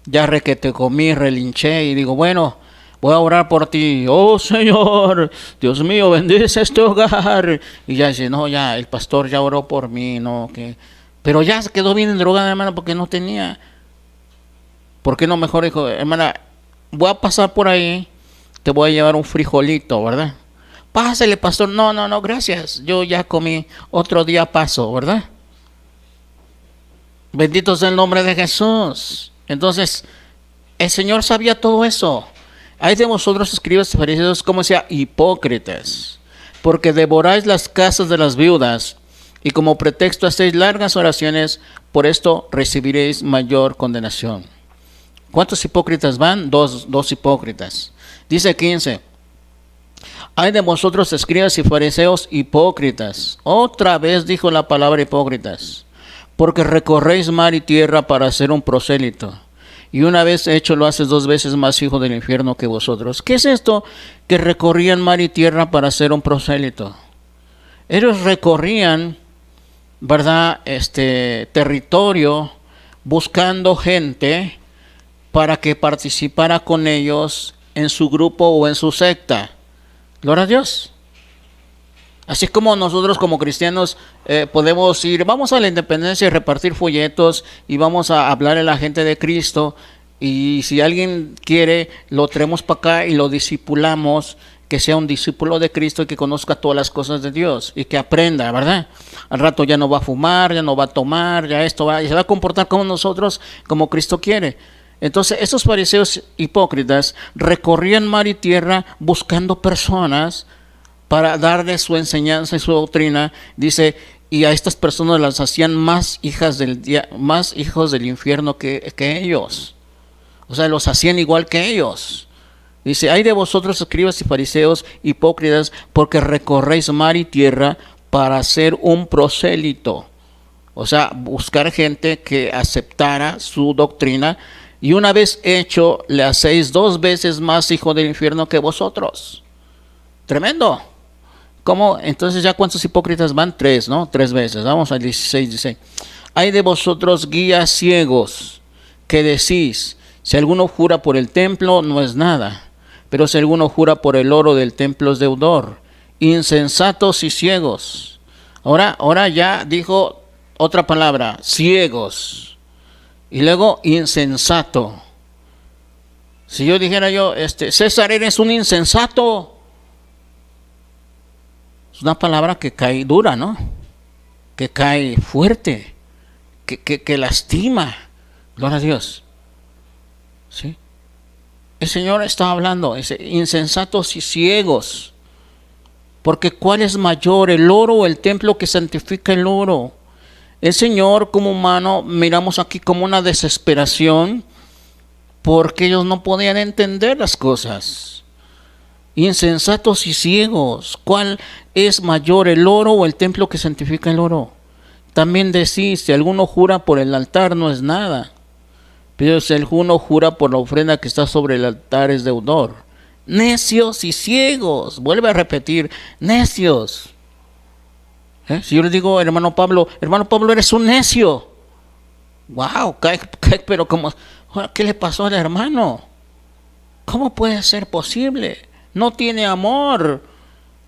ya requete comí, relinché y digo, bueno, voy a orar por ti. Oh Señor, Dios mío, bendice este hogar. Y ya dice, no, ya, el pastor ya oró por mí, no, que... Pero ya se quedó bien drogada, hermana, porque no tenía. ¿Por qué no mejor dijo, hermana, voy a pasar por ahí, te voy a llevar un frijolito, ¿verdad? Pásale, pastor. No, no, no, gracias. Yo ya comí, otro día paso, ¿verdad? Bendito sea el nombre de Jesús. Entonces, el Señor sabía todo eso. Hay de vosotros, escribas y fariseos, como decía, hipócritas, porque devoráis las casas de las viudas, y como pretexto hacéis largas oraciones, por esto recibiréis mayor condenación. ¿Cuántos hipócritas van? Dos hipócritas. Dice 15. Hay de vosotros, escribas y fariseos, hipócritas. Otra vez dijo la palabra hipócritas, porque recorréis mar y tierra para hacer un prosélito, y una vez hecho lo haces 2 veces más hijo del infierno que vosotros. ¿Qué es esto? Que recorrían mar y tierra para hacer un prosélito. Ellos recorrían, ¿verdad?, territorio, buscando gente para que participara con ellos en su grupo o en su secta. Gloria a Dios. Así como nosotros como cristianos podemos ir, vamos a la Independencia y repartir folletos y vamos a hablar a la gente de Cristo, y si alguien quiere lo traemos para acá y lo discipulamos, que sea un discípulo de Cristo y que conozca todas las cosas de Dios y que aprenda, ¿verdad? Al rato ya no va a fumar, ya no va a tomar, ya esto va, y se va a comportar como nosotros, como Cristo quiere. Entonces esos fariseos hipócritas recorrían mar y tierra buscando personas para darles su enseñanza y su doctrina. Dice, y a estas personas las hacían más hijos del infierno que ellos. O sea, los hacían igual que ellos. Dice, hay de vosotros, escribas y fariseos hipócritas, porque recorréis mar y tierra para hacer un prosélito. O sea, buscar gente que aceptara su doctrina, y una vez hecho, le hacéis 2 veces más hijo del infierno que vosotros. Tremendo. ¿Cómo? Entonces, ¿ya cuántos hipócritas van? 3, ¿no? 3 veces. Vamos al 16, dice. Hay de vosotros guías ciegos, que decís, si alguno jura por el templo, no es nada, pero si alguno jura por el oro del templo es deudor. Insensatos y ciegos. Ahora ya dijo otra palabra, ciegos. Y luego insensato. Si yo dijera César, eres un insensato, es una palabra que cae dura, ¿no? Que cae fuerte, que lastima. Gloria a Dios. ¿Sí? El Señor está hablando, dice, insensatos y ciegos. Porque ¿cuál es mayor, el oro o el templo que santifica el oro? El Señor, como humano, miramos aquí como una desesperación, porque ellos no podían entender las cosas. Insensatos y ciegos, ¿cuál es mayor, el oro o el templo que santifica el oro? También decís, si alguno jura por el altar, no es nada, pero si alguno jura por la ofrenda que está sobre el altar, es deudor. Necios y ciegos, vuelve a repetir, necios. Si yo le digo, hermano Pablo, eres un necio. Wow, pero ¿qué le pasó al hermano? ¿Cómo puede ser posible? No tiene amor.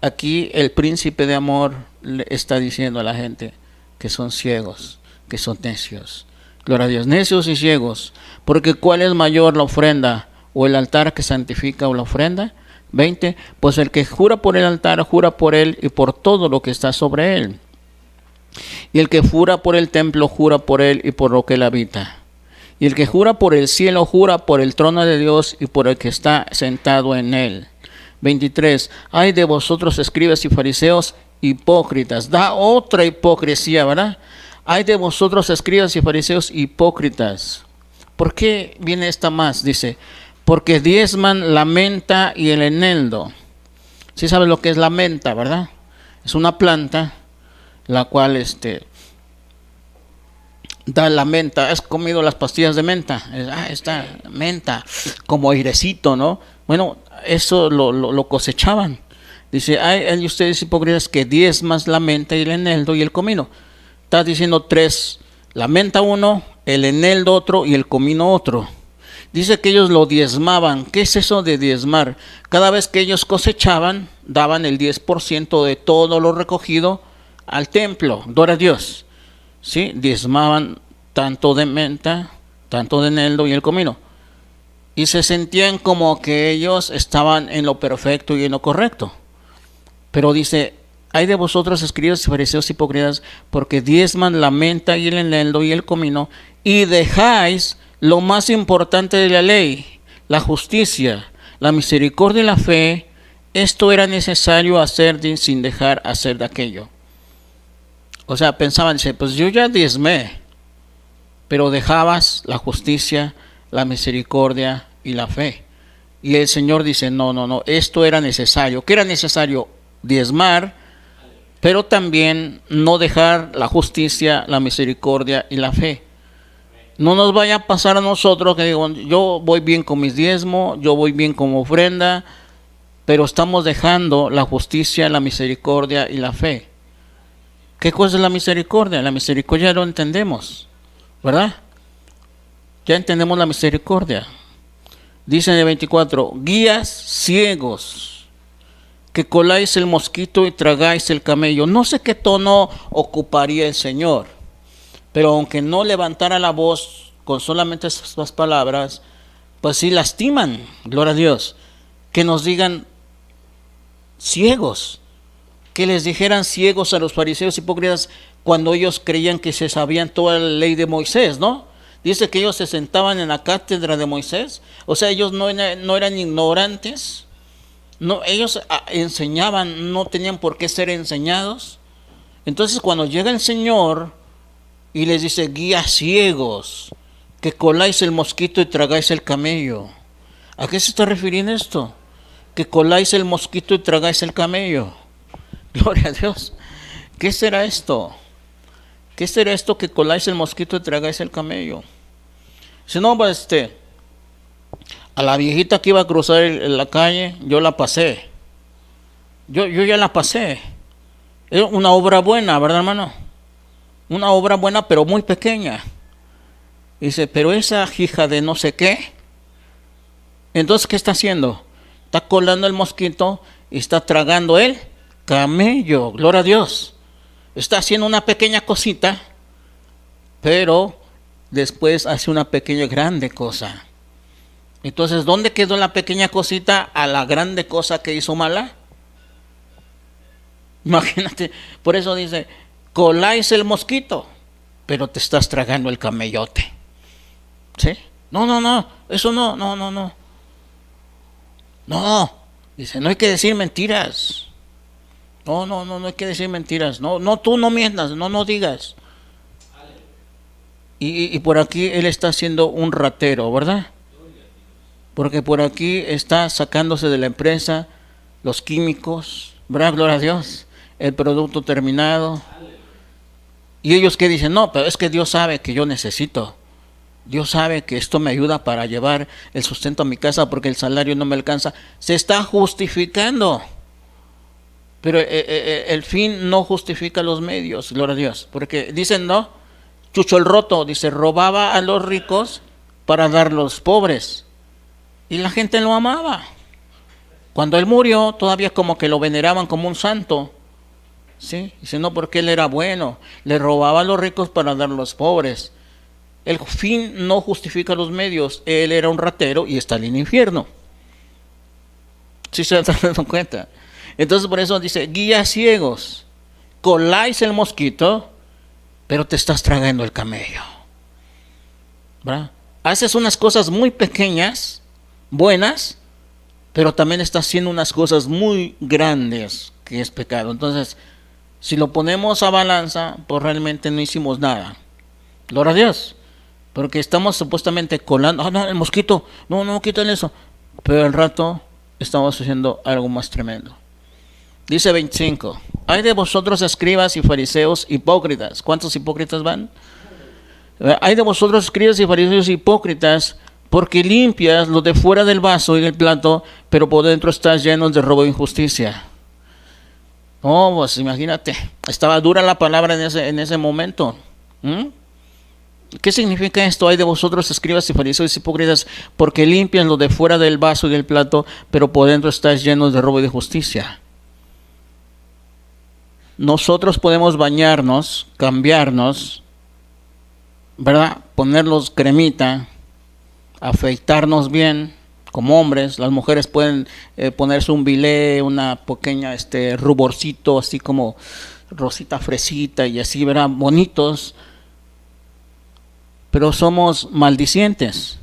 Aquí el príncipe de amor le está diciendo a la gente que son ciegos, que son necios. Gloria a Dios. Necios y ciegos. Porque ¿cuál es mayor, la ofrenda o el altar que santifica o la ofrenda? 20. Pues el que jura por el altar, jura por él y por todo lo que está sobre él. Y el que jura por el templo, jura por él y por lo que él habita. Y el que jura por el cielo, jura por el trono de Dios y por el que está sentado en él. 23. Ay de vosotros, escribas y fariseos, hipócritas. Da otra hipocresía, ¿verdad? Ay de vosotros, escribas y fariseos, hipócritas. ¿Por qué viene esta más? Dice, porque diezman la menta y el eneldo. Sí sabes lo que es la menta, ¿verdad? Es una planta la cual da la menta. ¿Has comido las pastillas de menta? Esta menta, como airecito, ¿no? Bueno, eso lo cosechaban. Dice, hay ustedes hipócritas que diezman la menta y el eneldo y el comino. Está diciendo tres, la menta uno, el eneldo otro y el comino otro. Dice que ellos lo diezmaban. ¿Qué es eso de diezmar? Cada vez que ellos cosechaban, daban el 10% de todo lo recogido al templo. Gloria a Dios. ¿Sí? Diezmaban tanto de menta, tanto de eneldo y el comino. Y se sentían como que ellos estaban en lo perfecto y en lo correcto. Pero dice, ay de vosotros, escribas y fariseos hipócritas, porque diezman la menta y el eneldo y el comino, y dejáis lo más importante de la ley, la justicia, la misericordia y la fe. Esto era necesario hacer sin dejar hacer de aquello. O sea, pensaban, dice, pues yo ya diezmé, pero dejabas la justicia, la misericordia y la fe. Y el Señor dice, no, esto era necesario. ¿Qué era necesario? Diezmar, pero también no dejar la justicia, la misericordia y la fe. No nos vaya a pasar a nosotros que digo, yo voy bien con mis diezmos, yo voy bien como ofrenda, pero estamos dejando la justicia, la misericordia y la fe. ¿Qué cosa es la misericordia? La misericordia ya lo entendemos, ¿verdad? Ya entendemos la misericordia. Dice en el 24, guías ciegos, que coláis el mosquito y tragáis el camello. No sé qué tono ocuparía el Señor, pero aunque no levantara la voz con solamente esas palabras, pues sí lastiman, gloria a Dios, que nos digan ciegos, que les dijeran ciegos a los fariseos hipócritas cuando ellos creían que se sabían toda la ley de Moisés, ¿no? Dice que ellos se sentaban en la cátedra de Moisés, o sea, ellos no eran ignorantes, no, ellos enseñaban, no tenían por qué ser enseñados. Entonces cuando llega el Señor y les dice, guías ciegos, que coláis el mosquito y tragáis el camello. ¿A qué se está refiriendo esto? Que coláis el mosquito y tragáis el camello. Gloria a Dios. ¿Qué será esto? ¿Qué será esto que coláis el mosquito y tragáis el camello? Si no, a la viejita que iba a cruzar la calle, yo la pasé. Yo ya la pasé. Era una obra buena, ¿verdad, hermano? Una obra buena, pero muy pequeña. Dice, pero esa hija de no sé qué. Entonces, ¿qué está haciendo? Está colando el mosquito y está tragando el camello. Gloria a Dios. Está haciendo una pequeña cosita, pero después hace una pequeña grande cosa. Entonces, ¿dónde quedó la pequeña cosita a la grande cosa que hizo mala? Imagínate, por eso dice, coláis el mosquito, pero te estás tragando el camellote. ¿Sí? No, eso no. No, dice, no hay que decir mentiras. No hay que decir mentiras. No, tú no mientas, no digas. Y por aquí él está haciendo un ratero, ¿verdad? Porque por aquí está sacándose de la empresa los químicos, ¿verdad? Gloria a Dios. El producto terminado. Y ellos que dicen, no, pero es que Dios sabe que yo necesito. Dios sabe que esto me ayuda para llevar el sustento a mi casa porque el salario no me alcanza. Se está justificando. Pero el fin no justifica los medios, gloria a Dios. Porque dicen, no, Chucho el Roto, dice, robaba a los ricos para dar a los pobres. Y la gente lo amaba. Cuando él murió, todavía como que lo veneraban como un santo. ¿Sí? Dice, no, porque él era bueno. Le robaba a los ricos para dar a los pobres. el fin no justifica los medios. Él era un ratero y está en el infierno. ¿Sí se están dando cuenta? Entonces por eso dice, guías ciegos, coláis el mosquito, pero te estás tragando el camello. ¿Verdad? Haces unas cosas muy pequeñas, buenas, pero también estás haciendo unas cosas muy grandes, que es pecado. Entonces, si lo ponemos a balanza, pues realmente no hicimos nada. Gloria a Dios. Porque estamos supuestamente colando, no, el mosquito, no, quítale eso. Pero al rato estamos haciendo algo más tremendo. Dice 25, hay de vosotros escribas y fariseos hipócritas. ¿Cuántos hipócritas van? Hay de vosotros escribas y fariseos hipócritas, porque limpias lo de fuera del vaso y del plato, pero por dentro estás llenos de robo e injusticia. Oh, pues imagínate, estaba dura la palabra en ese momento. ¿Qué significa esto? Hay de vosotros escribas y fariseos hipócritas, porque limpian lo de fuera del vaso y del plato, pero por dentro estás llenos de robo y de justicia. Nosotros podemos bañarnos, cambiarnos, ¿verdad? Ponernos cremita, afeitarnos bien como hombres. Las mujeres pueden ponerse un bilé, una pequeña ruborcito, así como rosita fresita y así, ¿verdad? Bonitos. Pero somos maldicientes.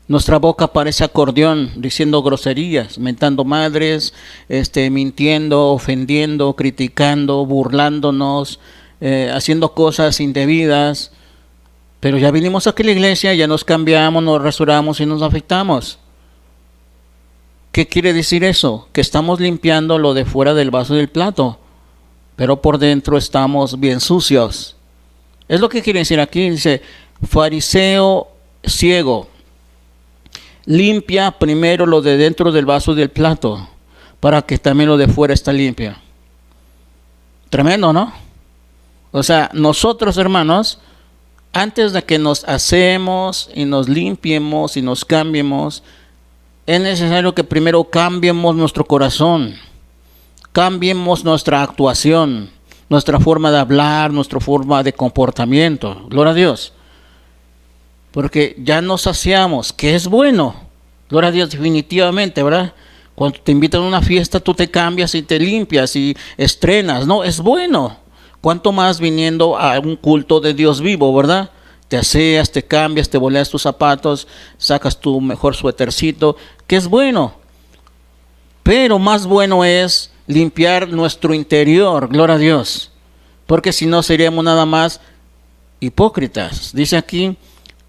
Nuestra boca parece acordeón, diciendo groserías, mentando madres, mintiendo, ofendiendo, criticando, burlándonos, haciendo cosas indebidas. Pero ya vinimos aquí a la iglesia, ya nos cambiamos, nos rasuramos y nos afeitamos. ¿Qué quiere decir eso? Que estamos limpiando lo de fuera del vaso y del plato, pero por dentro estamos bien sucios. Es lo que quiere decir aquí. Dice, fariseo ciego, limpia primero lo de dentro del vaso y del plato, para que también lo de fuera esté limpio. Tremendo, ¿no? O sea, nosotros, hermanos, antes de que nos hacemos y nos limpiemos y nos cambiemos, es necesario que primero cambiemos nuestro corazón, cambiemos nuestra actuación, nuestra forma de hablar, nuestra forma de comportamiento. Gloria a Dios. Porque ya nos saciamos, que es bueno. Gloria a Dios, definitivamente, ¿verdad? Cuando te invitan a una fiesta, tú te cambias y te limpias y estrenas, ¿no? Es bueno. Cuanto más viniendo a un culto de Dios vivo, ¿verdad? Te aseas, te cambias, te boleas tus zapatos, sacas tu mejor suétercito, que es bueno. Pero más bueno es limpiar nuestro interior, gloria a Dios. Porque si no seríamos nada más hipócritas. Dice aquí,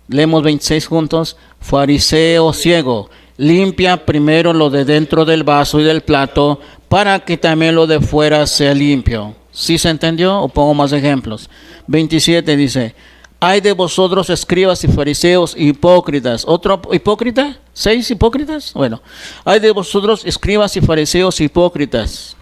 leemos 26 juntos, fariseo ciego, limpia primero lo de dentro del vaso y del plato, para que también lo de fuera sea limpio. ¿Sí se entendió? O pongo más ejemplos. 27 dice, hay de vosotros escribas y fariseos hipócritas. ¿Otro hipócrita? ¿6 hipócritas? Bueno, hay de vosotros escribas y fariseos hipócritas,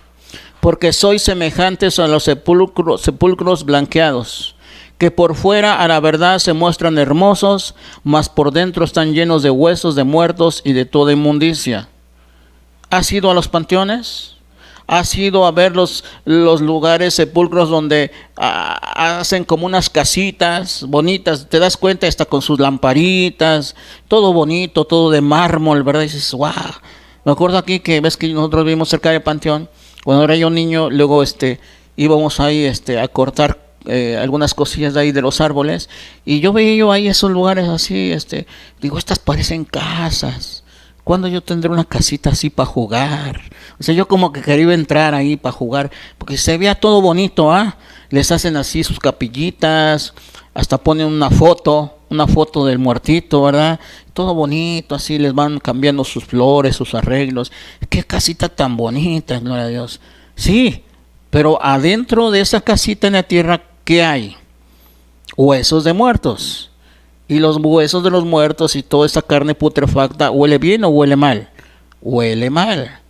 porque sois semejantes a los sepulcros blanqueados, que por fuera a la verdad se muestran hermosos, mas por dentro están llenos de huesos de muertos y de toda inmundicia. ¿Has ido a los panteones? ¿Has ido a ver los lugares, sepulcros donde hacen como unas casitas bonitas? Te das cuenta, está con sus lamparitas, todo bonito, todo de mármol, ¿verdad? Y dices, wow. Me acuerdo aquí que ves que nosotros vivimos cerca del panteón. Cuando era yo niño, luego íbamos ahí a cortar algunas cosillas de ahí de los árboles, y yo veía ahí esos lugares así, digo, estas parecen casas. ¿Cuándo yo tendré una casita así para jugar? O sea, yo como que quería entrar ahí para jugar, porque se veía todo bonito, ¿ah? Les hacen así sus capillitas, hasta ponen una foto del muertito, ¿verdad? Todo bonito, así les van cambiando sus flores, sus arreglos. Qué casita tan bonita, gloria a Dios. Sí, pero adentro de esa casita en la tierra, ¿qué hay? Huesos de muertos. Y los huesos de los muertos y toda esa carne putrefacta, ¿huele bien o huele mal? Huele mal.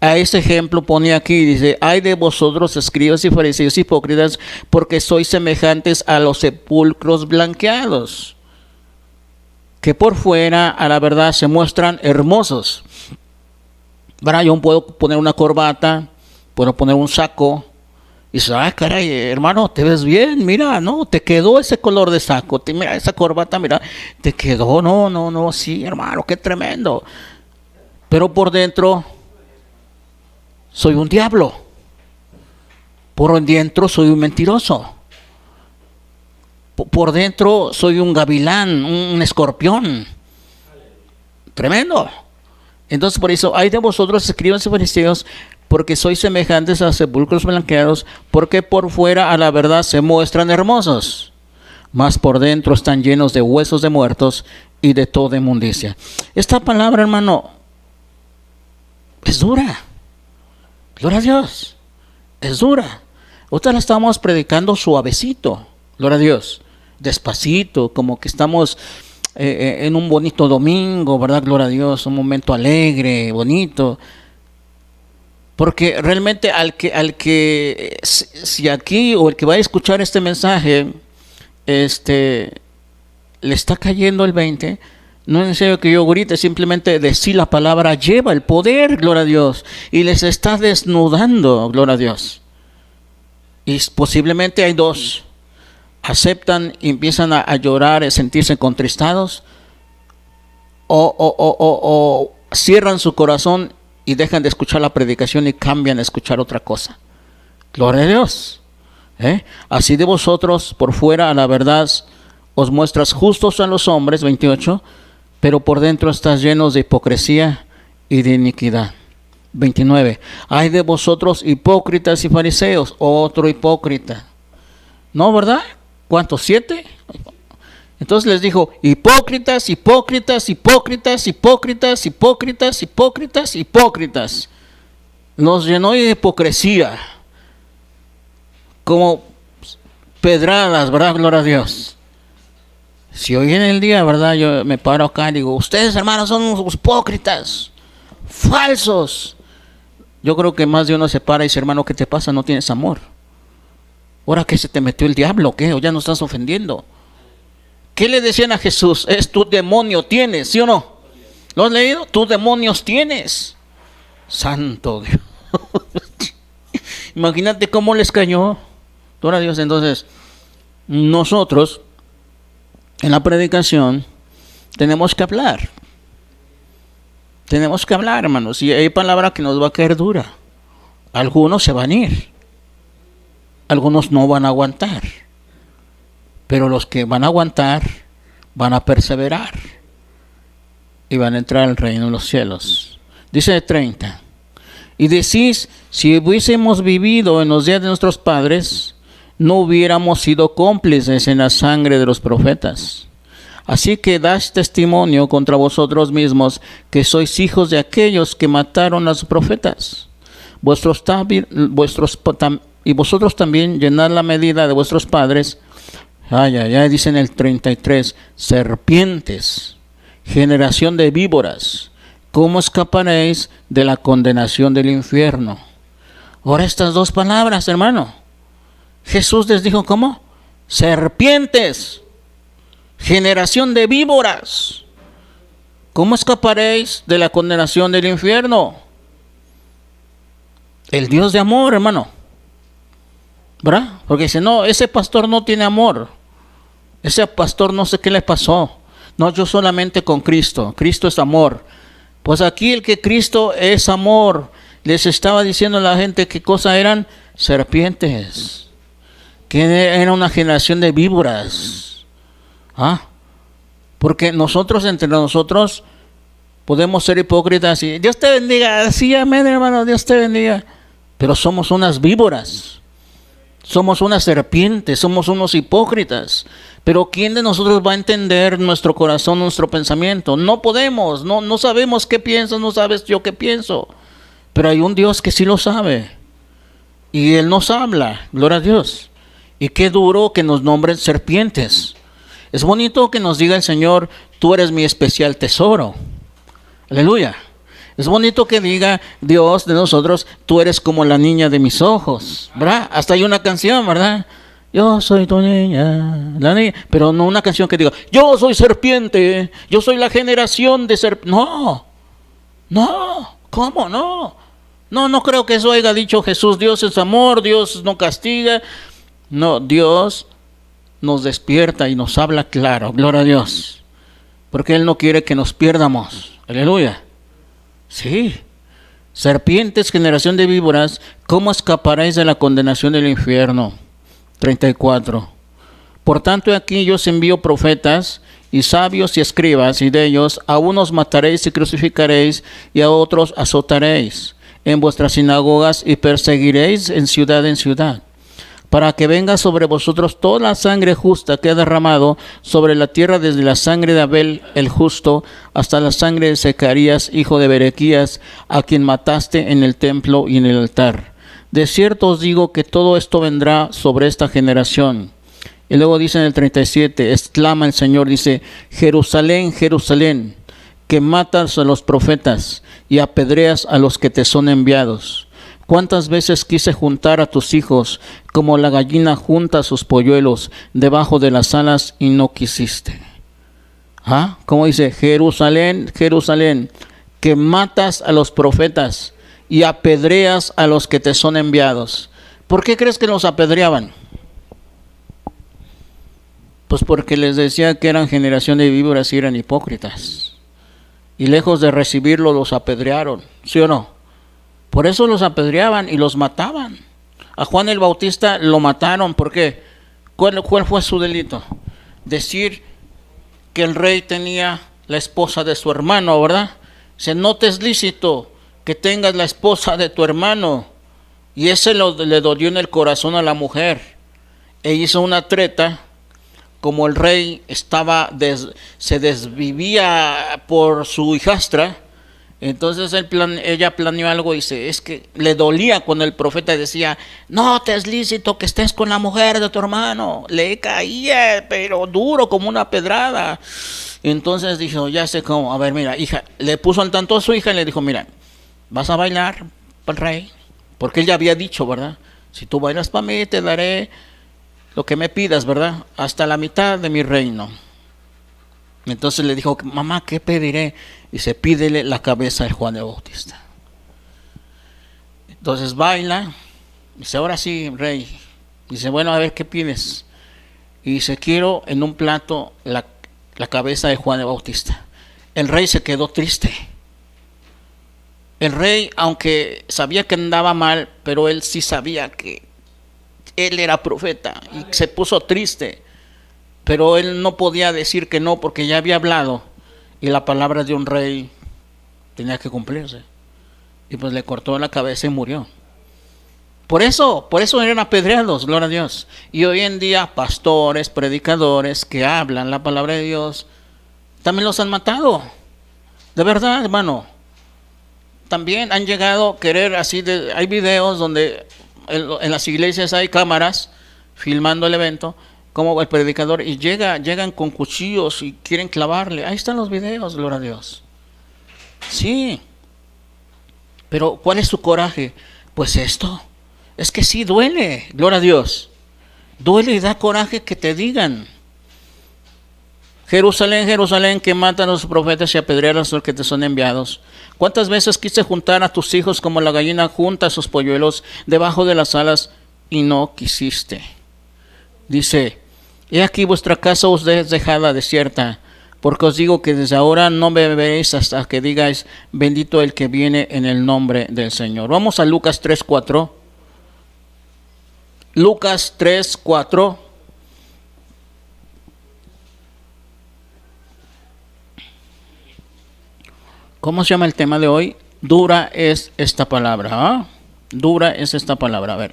A ese ejemplo pone aquí, dice, ay de vosotros escribas y fariseos hipócritas, porque sois semejantes a los sepulcros blanqueados, que por fuera a la verdad se muestran hermosos. ¿Verdad? Yo puedo poner una corbata, puedo poner un saco, dices, ay, caray, hermano, te ves bien, mira, no, te quedó ese color de saco, mira esa corbata, mira, te quedó, no, sí, hermano, qué tremendo. Pero por dentro soy un diablo. Por dentro soy un mentiroso. Por dentro soy un gavilán, un escorpión. Tremendo. Entonces por eso, hay de vosotros, escribas y fariseos, porque sois semejantes a sepulcros blanqueados, porque por fuera a la verdad se muestran hermosos, mas por dentro están llenos de huesos de muertos y de toda inmundicia. Esta palabra, hermano, es dura. Gloria a Dios. Es dura. Ahorita la estamos predicando suavecito. Gloria a Dios. Despacito, como que estamos en un bonito domingo, ¿verdad? Gloria a Dios, un momento alegre, bonito. Porque realmente si aquí o el que va a escuchar este mensaje, le está cayendo el 20, no es necesario que yo grite, simplemente decir la palabra lleva el poder, gloria a Dios, y les está desnudando, gloria a Dios. Y posiblemente hay dos: aceptan y empiezan a llorar, a sentirse contristados, o cierran su corazón y dejan de escuchar la predicación y cambian a escuchar otra cosa. Gloria a Dios. Así de vosotros por fuera a la verdad os muestras justos a los hombres, 28, pero por dentro estás llenos de hipocresía y de iniquidad. 29. Ay de vosotros hipócritas y fariseos, otro hipócrita. ¿No, verdad? ¿Cuántos? 7. Entonces les dijo, hipócritas, hipócritas, hipócritas, hipócritas, hipócritas, hipócritas, hipócritas. Nos llenó de hipocresía, como pedradas, ¿verdad? Gloria a Dios. Si hoy en el día, ¿verdad? Yo me paro acá y digo, ustedes, hermanos, son unos hipócritas, falsos. Yo creo que más de uno se para y dice, hermano, ¿qué te pasa? No tienes amor. ¿Ahora que se te metió el diablo? ¿Qué? ¿O ya no estás ofendiendo? ¿Qué le decían a Jesús? Es tu demonio tienes, ¿sí o no? ¿Lo has leído? Tus demonios tienes. Santo Dios. Imagínate cómo les cayó. Gloria a Dios. Entonces, nosotros en la predicación tenemos que hablar. Tenemos que hablar, hermanos. Y hay palabra que nos va a caer dura. Algunos se van a ir. Algunos no van a aguantar. Pero los que van a aguantar van a perseverar y van a entrar al reino de los cielos. Dice 30. Y decís, si hubiésemos vivido en los días de nuestros padres, no hubiéramos sido cómplices en la sangre de los profetas. Así que dais testimonio contra vosotros mismos que sois hijos de aquellos que mataron a los profetas. Y vosotros también llenad la medida de vuestros padres. Dice en el 33, serpientes, generación de víboras, ¿cómo escaparéis de la condenación del infierno? Ahora estas dos palabras, hermano. Jesús les dijo, ¿cómo? Serpientes, generación de víboras, ¿cómo escaparéis de la condenación del infierno? El Dios de amor, hermano, ¿verdad? Porque dice, no, ese pastor no tiene amor. Ese pastor no sé qué le pasó. No, yo solamente con Cristo. Cristo es amor. Pues aquí el que Cristo es amor. Les estaba diciendo a la gente qué cosa eran serpientes. Que era una generación de víboras. Porque nosotros, entre nosotros, podemos ser hipócritas y Dios te bendiga. Sí, amén, hermano, Dios te bendiga. Pero somos unas víboras. Somos una serpiente, somos unos hipócritas. Pero ¿quién de nosotros va a entender nuestro corazón, nuestro pensamiento? No podemos, no sabemos qué piensas, no sabes yo qué pienso. Pero hay un Dios que sí lo sabe. Y Él nos habla, gloria a Dios. Y qué duro que nos nombren serpientes. Es bonito que nos diga el Señor, tú eres mi especial tesoro. Aleluya. Es bonito que diga Dios de nosotros, tú eres como la niña de mis ojos, ¿verdad? Hasta hay una canción, ¿verdad? Yo soy tu niña, la niña. Pero no una canción que diga, yo soy serpiente, yo soy la generación de serpientes. No, ¿cómo no? No, no creo que eso haya dicho Jesús. Dios es amor, Dios no castiga. No, Dios nos despierta y nos habla claro. Gloria a Dios. Porque Él no quiere que nos pierdamos. Aleluya. Sí. Serpientes, generación de víboras, ¿cómo escaparéis de la condenación del infierno? 34. Por tanto, aquí yo os envío profetas y sabios y escribas, y de ellos a unos mataréis y crucificaréis, y a otros azotaréis en vuestras sinagogas, y perseguiréis en ciudad, para que venga sobre vosotros toda la sangre justa que ha derramado sobre la tierra, desde la sangre de Abel el justo hasta la sangre de Zacarías, hijo de Berequías, a quien mataste en el templo y en el altar. De cierto os digo que todo esto vendrá sobre esta generación. Y luego dice en el 37, exclama el Señor, dice: Jerusalén, Jerusalén, que matas a los profetas y apedreas a los que te son enviados. ¿Cuántas veces quise juntar a tus hijos como la gallina junta sus polluelos debajo de las alas y no quisiste? ¿Ah? ¿Cómo dice? Jerusalén, Jerusalén, que matas a los profetas y apedreas a los que te son enviados. ¿Por qué crees que los apedreaban? Pues porque les decía que eran generación de víboras y eran hipócritas. Y lejos de recibirlo los apedrearon, ¿sí o no? Por eso los apedreaban y los mataban. A Juan el Bautista lo mataron. ¿Por qué? ¿Cuál fue su delito? Decir que el rey tenía la esposa de su hermano, ¿verdad? Se no te es lícito que tengas la esposa de tu hermano. Y ese le dolió en el corazón a la mujer. E hizo una treta. Como el rey se desvivía por su hijastra, entonces ella planeó algo y dice, es que le dolía cuando el profeta decía, no te es lícito que estés con la mujer de tu hermano. Le caía, pero duro como una pedrada. Entonces dijo, ya sé cómo, a ver, mira, hija, le puso al tanto a su hija y le dijo, mira, vas a bailar para el rey, porque él ya había dicho, ¿verdad? Si tú bailas para mí, te daré lo que me pidas, ¿verdad? Hasta la mitad de mi reino. Entonces le dijo, mamá, ¿qué pediré? Dice, pídele la cabeza de Juan el Bautista. Entonces baila. Dice, ahora sí, rey. Dice, bueno, a ver, ¿qué pides? Y dice, quiero en un plato la cabeza de Juan el Bautista. El rey se quedó triste. El rey, aunque sabía que andaba mal, pero él sí sabía que él era profeta y se puso triste, pero él no podía decir que no porque ya había hablado y la palabra de un rey tenía que cumplirse, y pues le cortó la cabeza y murió. Por eso eran apedreados, gloria a Dios. Y hoy en día pastores, predicadores que hablan la palabra de Dios también los han matado, de verdad, hermano. También han llegado a querer hay videos donde en las iglesias hay cámaras filmando el evento, como el predicador, y llegan con cuchillos y quieren clavarle. Ahí están los videos, gloria a Dios. Sí, pero ¿cuál es su coraje? Pues esto, es que sí duele, gloria a Dios. Duele y da coraje que te digan, Jerusalén, Jerusalén, que matan a los profetas y apedrean a los que te son enviados. ¿Cuántas veces quise juntar a tus hijos como la gallina junta a sus polluelos debajo de las alas y no quisiste? Dice, he aquí vuestra casa os es dejada desierta, porque os digo que desde ahora no me veréis hasta que digáis, bendito el que viene en el nombre del Señor. Vamos a Lucas 3:4. Lucas 3:4. ¿Cómo se llama el tema de hoy? Dura es esta palabra. ¿Ah? Dura es esta palabra. A ver.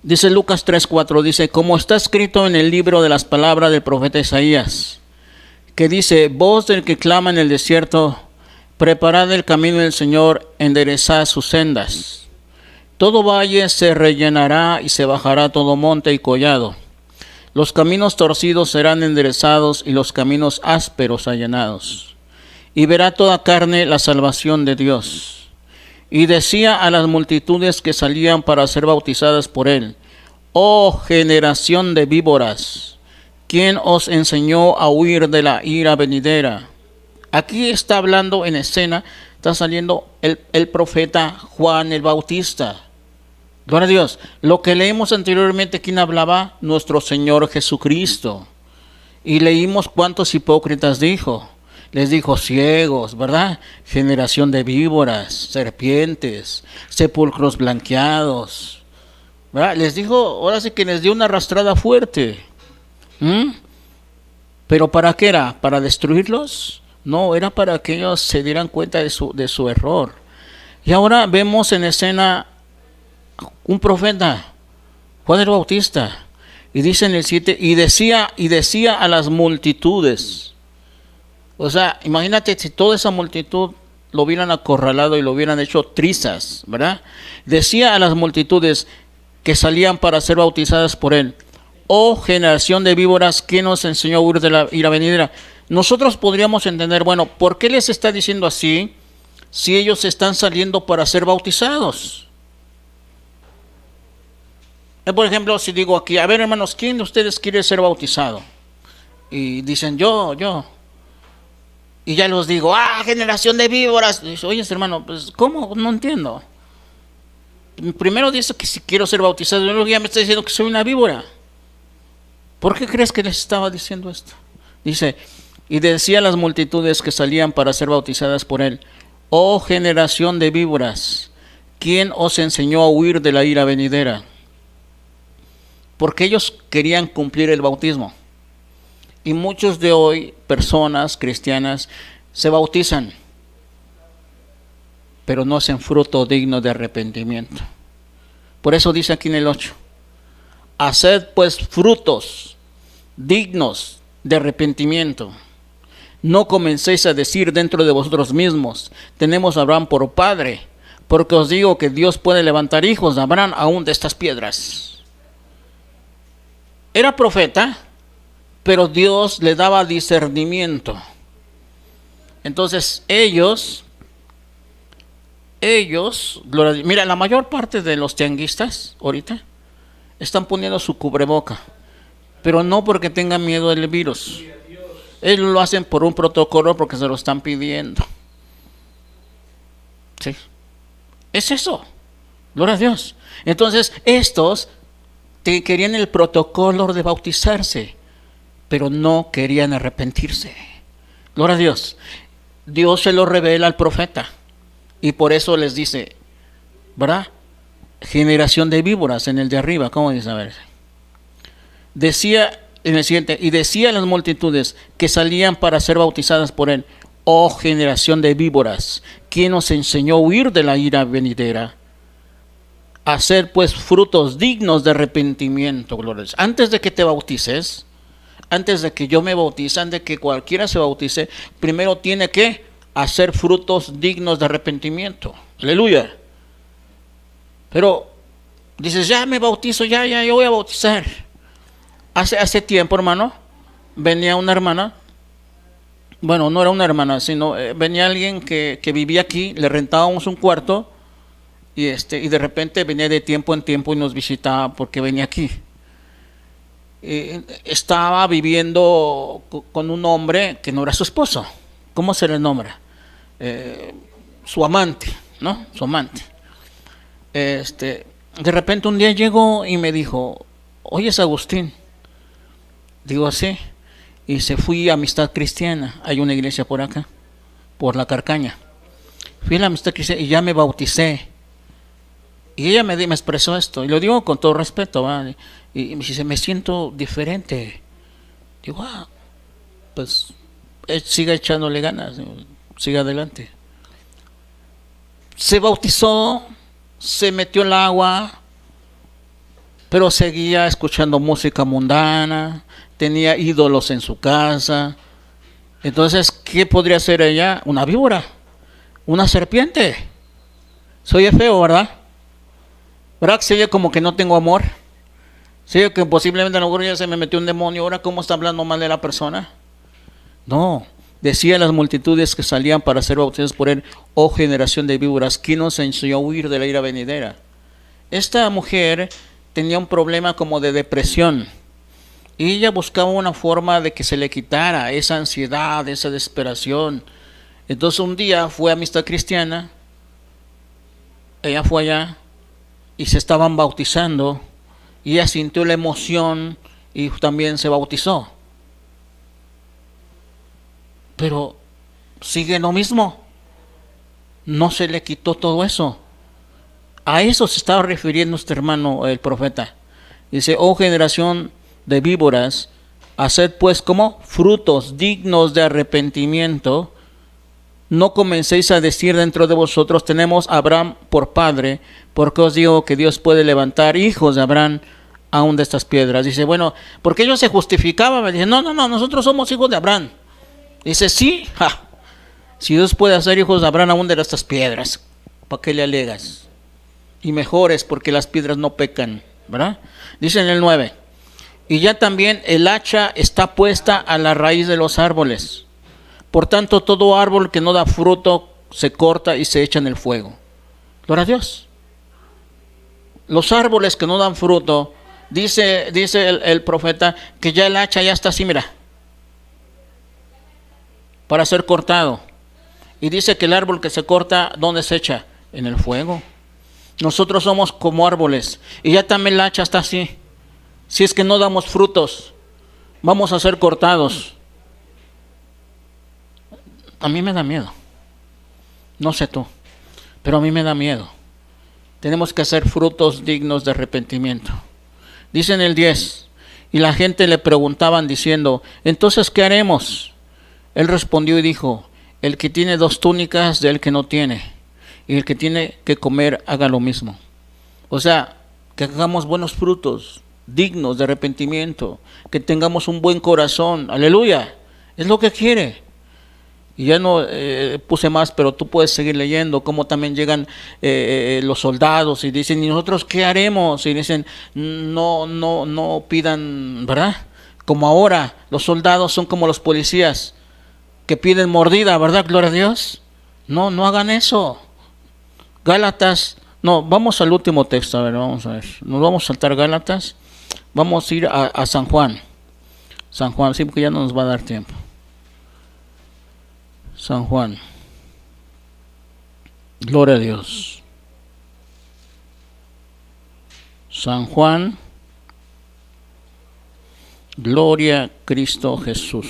Dice Lucas 3:4. Dice, como está escrito en el libro de las palabras del profeta Isaías, que dice, voz del que clama en el desierto, preparad el camino del Señor, enderezad sus sendas. Todo valle se rellenará y se bajará todo monte y collado. Los caminos torcidos serán enderezados y los caminos ásperos allanados. Y verá toda carne la salvación de Dios. Y decía a las multitudes que salían para ser bautizadas por él, oh generación de víboras, ¿quién os enseñó a huir de la ira venidera? Aquí está hablando en escena, está saliendo el profeta Juan el Bautista. Gloria a Dios. Lo que leímos anteriormente, ¿quién hablaba? Nuestro Señor Jesucristo. Y leímos cuántos hipócritas dijo. Les dijo ciegos, ¿verdad? Generación de víboras, serpientes, sepulcros blanqueados, ¿verdad? Les dijo, ahora sí que les dio una arrastrada fuerte. ¿Pero para qué era? ¿Para destruirlos? No, era para que ellos se dieran cuenta de su error. Y ahora vemos en escena un profeta, Juan el Bautista, y dice en el 7, y decía a las multitudes. O sea, imagínate si toda esa multitud lo hubieran acorralado y lo hubieran hecho trizas, ¿verdad? Decía a las multitudes que salían para ser bautizadas por él: oh generación de víboras, ¿quién nos enseñó a huir de la ira venidera? Nosotros podríamos entender, bueno, ¿por qué les está diciendo así si ellos están saliendo para ser bautizados? Por ejemplo, si digo aquí, a ver hermanos, ¿quién de ustedes quiere ser bautizado? Y dicen, yo. Y ya los digo, generación de víboras. Y dice, oye hermano, pues ¿cómo? No entiendo. Primero dice que si quiero ser bautizado, y luego ya me está diciendo que soy una víbora. ¿Por qué crees que les estaba diciendo esto? Dice, y decía a las multitudes que salían para ser bautizadas por él: oh generación de víboras, ¿quién os enseñó a huir de la ira venidera? Porque ellos querían cumplir el bautismo. Y muchos de hoy, personas cristianas, se bautizan, pero no hacen fruto digno de arrepentimiento. Por eso dice aquí en el 8, haced pues frutos dignos de arrepentimiento. No comencéis a decir dentro de vosotros mismos, tenemos a Abraham por padre, porque os digo que Dios puede levantar hijos de Abraham aún de estas piedras. Era profeta, pero Dios le daba discernimiento. Entonces ellos, mira, la mayor parte de los tianguistas ahorita están poniendo su cubreboca, pero no porque tengan miedo del virus. Ellos lo hacen por un protocolo porque se lo están pidiendo. Sí. Es eso. Gloria a Dios. Entonces estos querían el protocolo de bautizarse, pero no querían arrepentirse. Gloria a Dios. Dios se lo revela al profeta y por eso les dice, ¿verdad? Generación de víboras en el de arriba. ¿Cómo dice? A ver. Decía en el siguiente, y decía a las multitudes que salían para ser bautizadas por él: oh generación de víboras, ¿quién os enseñó a huir de la ira venidera? Hacer pues frutos dignos de arrepentimiento. Glorias. Antes de que te bautices, antes de que yo me bautice, antes de que cualquiera se bautice, primero tiene que hacer frutos dignos de arrepentimiento. Aleluya. Pero dices, ya me bautizo, ya yo voy a bautizar. Hace tiempo, hermano, venía una hermana, bueno, no era una hermana, sino venía alguien que vivía aquí, le rentábamos un cuarto y de repente venía de tiempo en tiempo y nos visitaba porque venía aquí. Estaba viviendo con un hombre que no era su esposo. ¿Cómo se le nombra? Su amante, ¿no? Su amante. De repente un día llegó y me dijo, oye, es Agustín. Digo, sí. Y se fui a Amistad Cristiana. Hay una iglesia por acá, por la Carcaña. Fui a la Amistad Cristiana y ya me bauticé. Y ella me expresó esto. Y lo digo con todo respeto, ¿vale? Y me dice, me siento diferente. Digo, pues siga echándole ganas, siga adelante. Se bautizó, se metió al agua, pero seguía escuchando música mundana, tenía ídolos en su casa. Entonces, ¿qué podría ser ella? Una víbora, una serpiente. Se oye feo, ¿verdad? ¿Verdad que se oye como que no tengo amor? Se oye que posiblemente a lo mejor ya se me metió un demonio. ¿Ahora cómo está hablando mal de la persona? No. Decía a las multitudes que salían para ser bautizadas por él: oh generación de víboras, ¿quién nos enseñó a huir de la ira venidera? Esta mujer tenía un problema como de depresión y ella buscaba una forma de que se le quitara esa ansiedad, esa desesperación. Entonces un día fue a Amistad Cristiana, ella fue allá y se estaban bautizando y ella sintió la emoción y también se bautizó. Pero sigue lo mismo, no se le quitó todo eso. A eso se estaba refiriendo este hermano, el profeta. Dice, oh generación de víboras, haced pues como frutos dignos de arrepentimiento. No comencéis a decir dentro de vosotros, tenemos a Abraham por padre, porque os digo que Dios puede levantar hijos de Abraham aún de estas piedras. Dice, bueno, porque ellos se justificaban, me dicen, no, nosotros somos hijos de Abraham. Dice, sí, si Dios puede hacer hijos de Abraham aún de estas piedras, ¿para qué le alegas? Y mejores, porque las piedras no pecan, ¿verdad? Dice en el 9, y ya también el hacha está puesta a la raíz de los árboles. Por tanto, todo árbol que no da fruto se corta y se echa en el fuego. Gloria a Dios. Los árboles que no dan fruto, dice el profeta, que ya el hacha ya está así, mira, para ser cortado. Y dice que el árbol que se corta, ¿dónde se echa? En el fuego. Nosotros somos como árboles y ya también el hacha está así. Si es que no damos frutos, vamos a ser cortados. A mí me da miedo. No sé tú, pero a mí me da miedo. Tenemos que hacer frutos dignos de arrepentimiento. Dice en el 10, y la gente le preguntaban diciendo, entonces ¿qué haremos? Él respondió y dijo, el que tiene 2 túnicas del que no tiene, y el que tiene que comer haga lo mismo. O sea, que hagamos buenos frutos dignos de arrepentimiento, que tengamos un buen corazón, aleluya, es lo que quiere. Y ya no puse más, pero tú puedes seguir leyendo cómo también llegan los soldados y dicen, ¿y nosotros qué haremos? Y dicen, no pidan, ¿verdad? Como ahora, los soldados son como los policías que piden mordida, ¿verdad? Gloria a Dios. No hagan eso. Gálatas, no, vamos al último texto, a ver, vamos a ver. Nos vamos a saltar Gálatas, vamos a ir a San Juan. San Juan, sí, porque ya no nos va a dar tiempo. San Juan. Gloria a Dios. San Juan. Gloria a Cristo Jesús.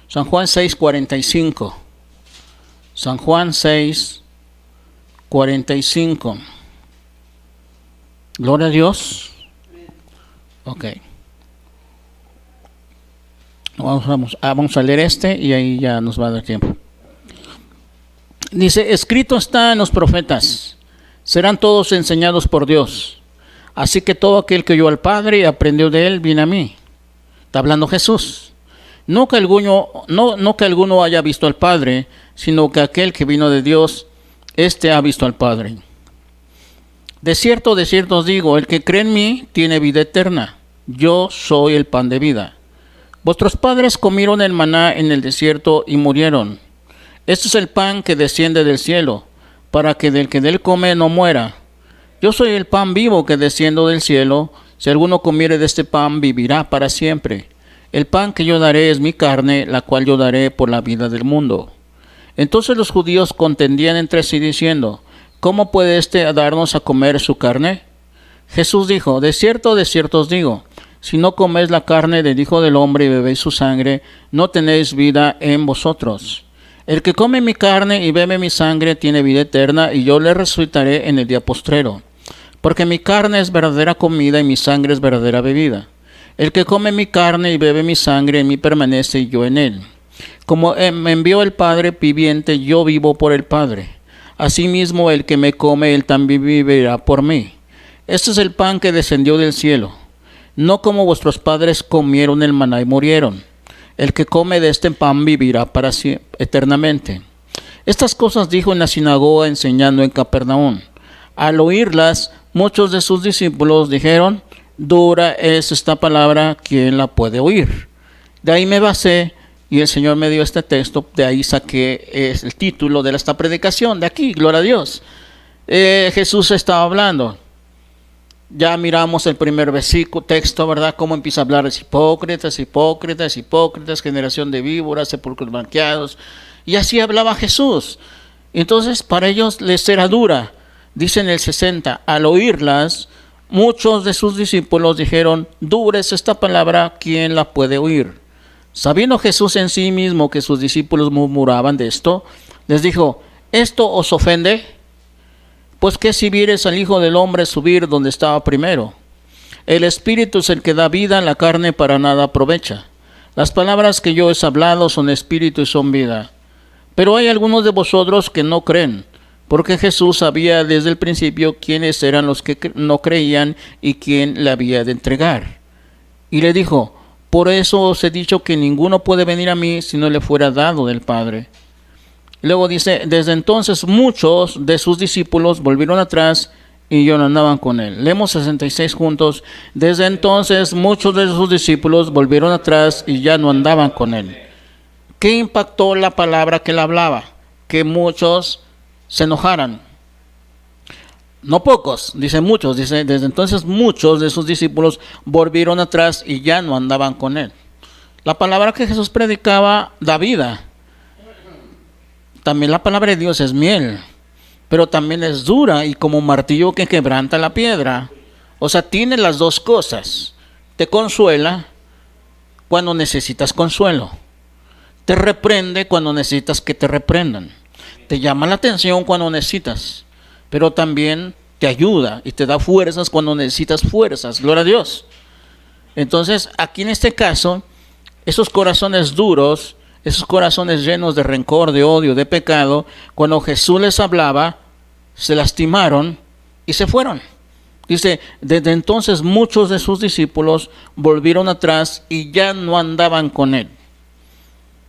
San Juan 6:45. San Juan 6:45. Gloria a Dios. Ok. Vamos a leer este y ahí ya nos va a dar tiempo. Dice, escrito está en los profetas, serán todos enseñados por Dios. Así que todo aquel que oyó al Padre y aprendió de él, viene a mí. Está hablando Jesús. No que alguno haya visto al Padre, sino que aquel que vino de Dios, éste ha visto al Padre. De cierto os digo, el que cree en mí tiene vida eterna. Yo soy el pan de vida. Vuestros padres comieron el maná en el desierto y murieron. Este es el pan que desciende del cielo, para que del que de él come no muera. Yo soy el pan vivo que desciendo del cielo. Si alguno comiere de este pan, vivirá para siempre. El pan que yo daré es mi carne, la cual yo daré por la vida del mundo. Entonces los judíos contendían entre sí diciendo, ¿cómo puede éste darnos a comer su carne? Jesús dijo, de cierto os digo, si no coméis la carne del Hijo del Hombre y bebéis su sangre, no tenéis vida en vosotros. El que come mi carne y bebe mi sangre tiene vida eterna, y yo le resucitaré en el día postrero. Porque mi carne es verdadera comida y mi sangre es verdadera bebida. El que come mi carne y bebe mi sangre, en mí permanece y yo en él. Como me envió el Padre viviente, yo vivo por el Padre. Asimismo, el que me come, él también vivirá por mí. Este es el pan que descendió del cielo. No como vuestros padres comieron el maná y murieron. El que come de este pan vivirá para siempre, eternamente. Estas cosas dijo en la sinagoga enseñando en Capernaum. Al oírlas, muchos de sus discípulos dijeron, dura es esta palabra, ¿quién la puede oír? De ahí me basé y el Señor me dio este texto, de ahí saqué el título de esta predicación, de aquí, gloria a Dios. Jesús estaba hablando. Ya miramos el primer versículo, texto, ¿verdad? Cómo empieza a hablar de hipócritas, hipócritas, hipócritas, generación de víboras, sepulcros blanqueados. Y así hablaba Jesús. Entonces, para ellos les era dura. Dice en el 60, al oírlas, muchos de sus discípulos dijeron, dura es esta palabra, ¿quién la puede oír? Sabiendo Jesús en sí mismo que sus discípulos murmuraban de esto, les dijo, ¿esto os ofende? Pues que si vieres al Hijo del Hombre subir donde estaba primero. El Espíritu es el que da vida, la carne para nada aprovecha. Las palabras que yo he hablado son espíritu y son vida. Pero hay algunos de vosotros que no creen, porque Jesús sabía desde el principio quiénes eran los que no creían y quién le había de entregar. Y le dijo, por eso os he dicho que ninguno puede venir a mí si no le fuera dado del Padre. Luego dice, desde entonces muchos de sus discípulos volvieron atrás y ya no andaban con él. Leemos 66 juntos. Desde entonces muchos de sus discípulos volvieron atrás y ya no andaban con él. ¿Qué impactó la palabra que él hablaba? Que muchos se enojaran. No pocos, dice muchos. Dice, desde entonces muchos de sus discípulos volvieron atrás y ya no andaban con él. La palabra que Jesús predicaba da vida. También la palabra de Dios es miel, pero también es dura y como martillo que quebranta la piedra. O sea, tiene las dos cosas. Te consuela cuando necesitas consuelo. Te reprende cuando necesitas que te reprendan. Te llama la atención cuando necesitas, pero también te ayuda y te da fuerzas cuando necesitas fuerzas. Gloria a Dios. Entonces, aquí en este caso, esos corazones duros, esos corazones llenos de rencor, de odio, de pecado, cuando Jesús les hablaba, se lastimaron y se fueron. Dice, desde entonces muchos de sus discípulos volvieron atrás y ya no andaban con él.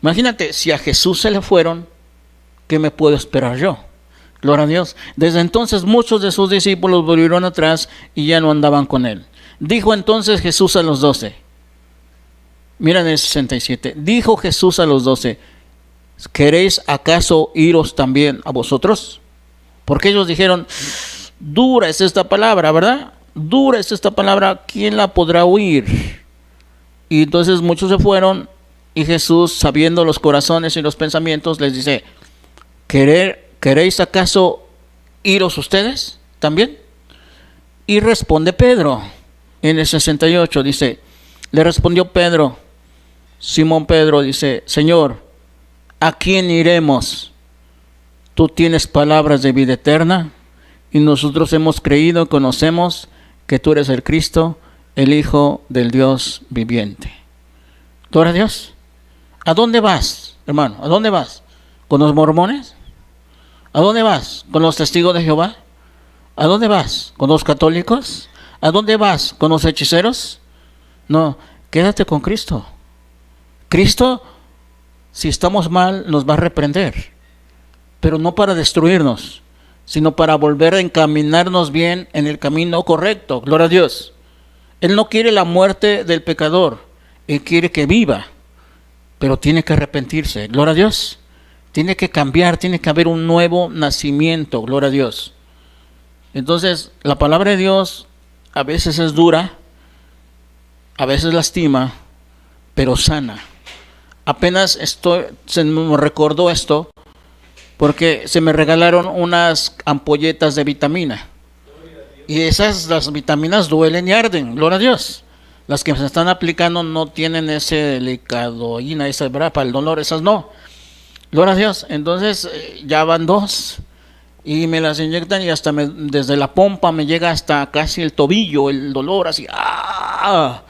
Imagínate, si a Jesús se le fueron, ¿qué me puedo esperar yo? Gloria a Dios. Desde entonces muchos de sus discípulos volvieron atrás y ya no andaban con él. Dijo entonces Jesús a los 12. Miren el 67. Dijo Jesús a los 12, ¿queréis acaso iros también a vosotros? Porque ellos dijeron, dura es esta palabra, ¿verdad? Dura es esta palabra, ¿quién la podrá oír? Y entonces muchos se fueron y Jesús, sabiendo los corazones y los pensamientos, les dice, ¿queréis acaso iros ustedes también? Y responde Pedro en el 68, dice, le respondió Pedro, Simón Pedro dice, Señor, ¿a quién iremos? Tú tienes palabras de vida eterna y nosotros hemos creído y conocemos que tú eres el Cristo, el Hijo del Dios viviente. Gloria a Dios. ¿A dónde vas, hermano? ¿A dónde vas? ¿Con los mormones? ¿A dónde vas? ¿Con los testigos de Jehová? ¿A dónde vas? ¿Con los católicos? ¿A dónde vas? ¿Con los hechiceros? No, quédate con Cristo. Cristo, si estamos mal, nos va a reprender, pero no para destruirnos, sino para volver a encaminarnos bien en el camino correcto. Gloria a Dios. Él no quiere la muerte del pecador, Él quiere que viva, pero tiene que arrepentirse. Gloria a Dios. Tiene que cambiar, tiene que haber un nuevo nacimiento. Gloria a Dios. Entonces, la palabra de Dios a veces es dura, a veces lastima, pero sana. Apenas se me recordó esto porque se me regalaron unas ampolletas de vitamina. Y las vitaminas duelen y arden, gloria a Dios. Las que se están aplicando no tienen ese licadoína, esa para el dolor, esas no. Gloria a Dios. Entonces ya van 2 y me las inyectan y hasta desde la pompa me llega hasta casi el tobillo, el dolor así. ¡Ah!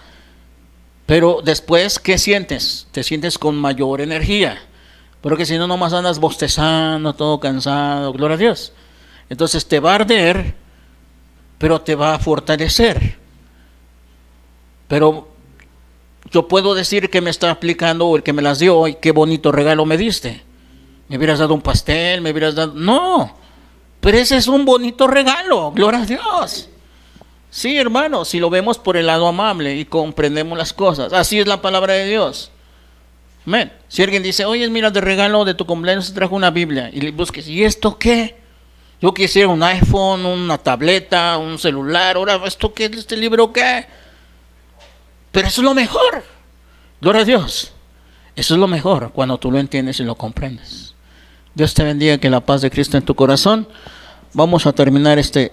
Pero después, ¿qué sientes? Te sientes con mayor energía. Porque si no, nomás andas bostezando, todo cansado. Gloria a Dios. Entonces te va a arder, pero te va a fortalecer. Pero yo puedo decir que me está aplicando o el que me las dio, y qué bonito regalo me diste. Me hubieras dado un pastel, me hubieras dado... No, pero ese es un bonito regalo. Gloria a Dios. Sí, hermano, si lo vemos por el lado amable y comprendemos las cosas. Así es la palabra de Dios. Amén. Si alguien dice, oye, mira, de regalo de tu cumpleaños te trajo una Biblia, y le busques, ¿y esto qué? Yo quisiera un iPhone, una tableta, un celular. Ahora, ¿esto qué es este libro qué? Pero eso es lo mejor. Gloria a Dios. Eso es lo mejor cuando tú lo entiendes y lo comprendes. Dios te bendiga, que la paz de Cristo en tu corazón. Vamos a terminar este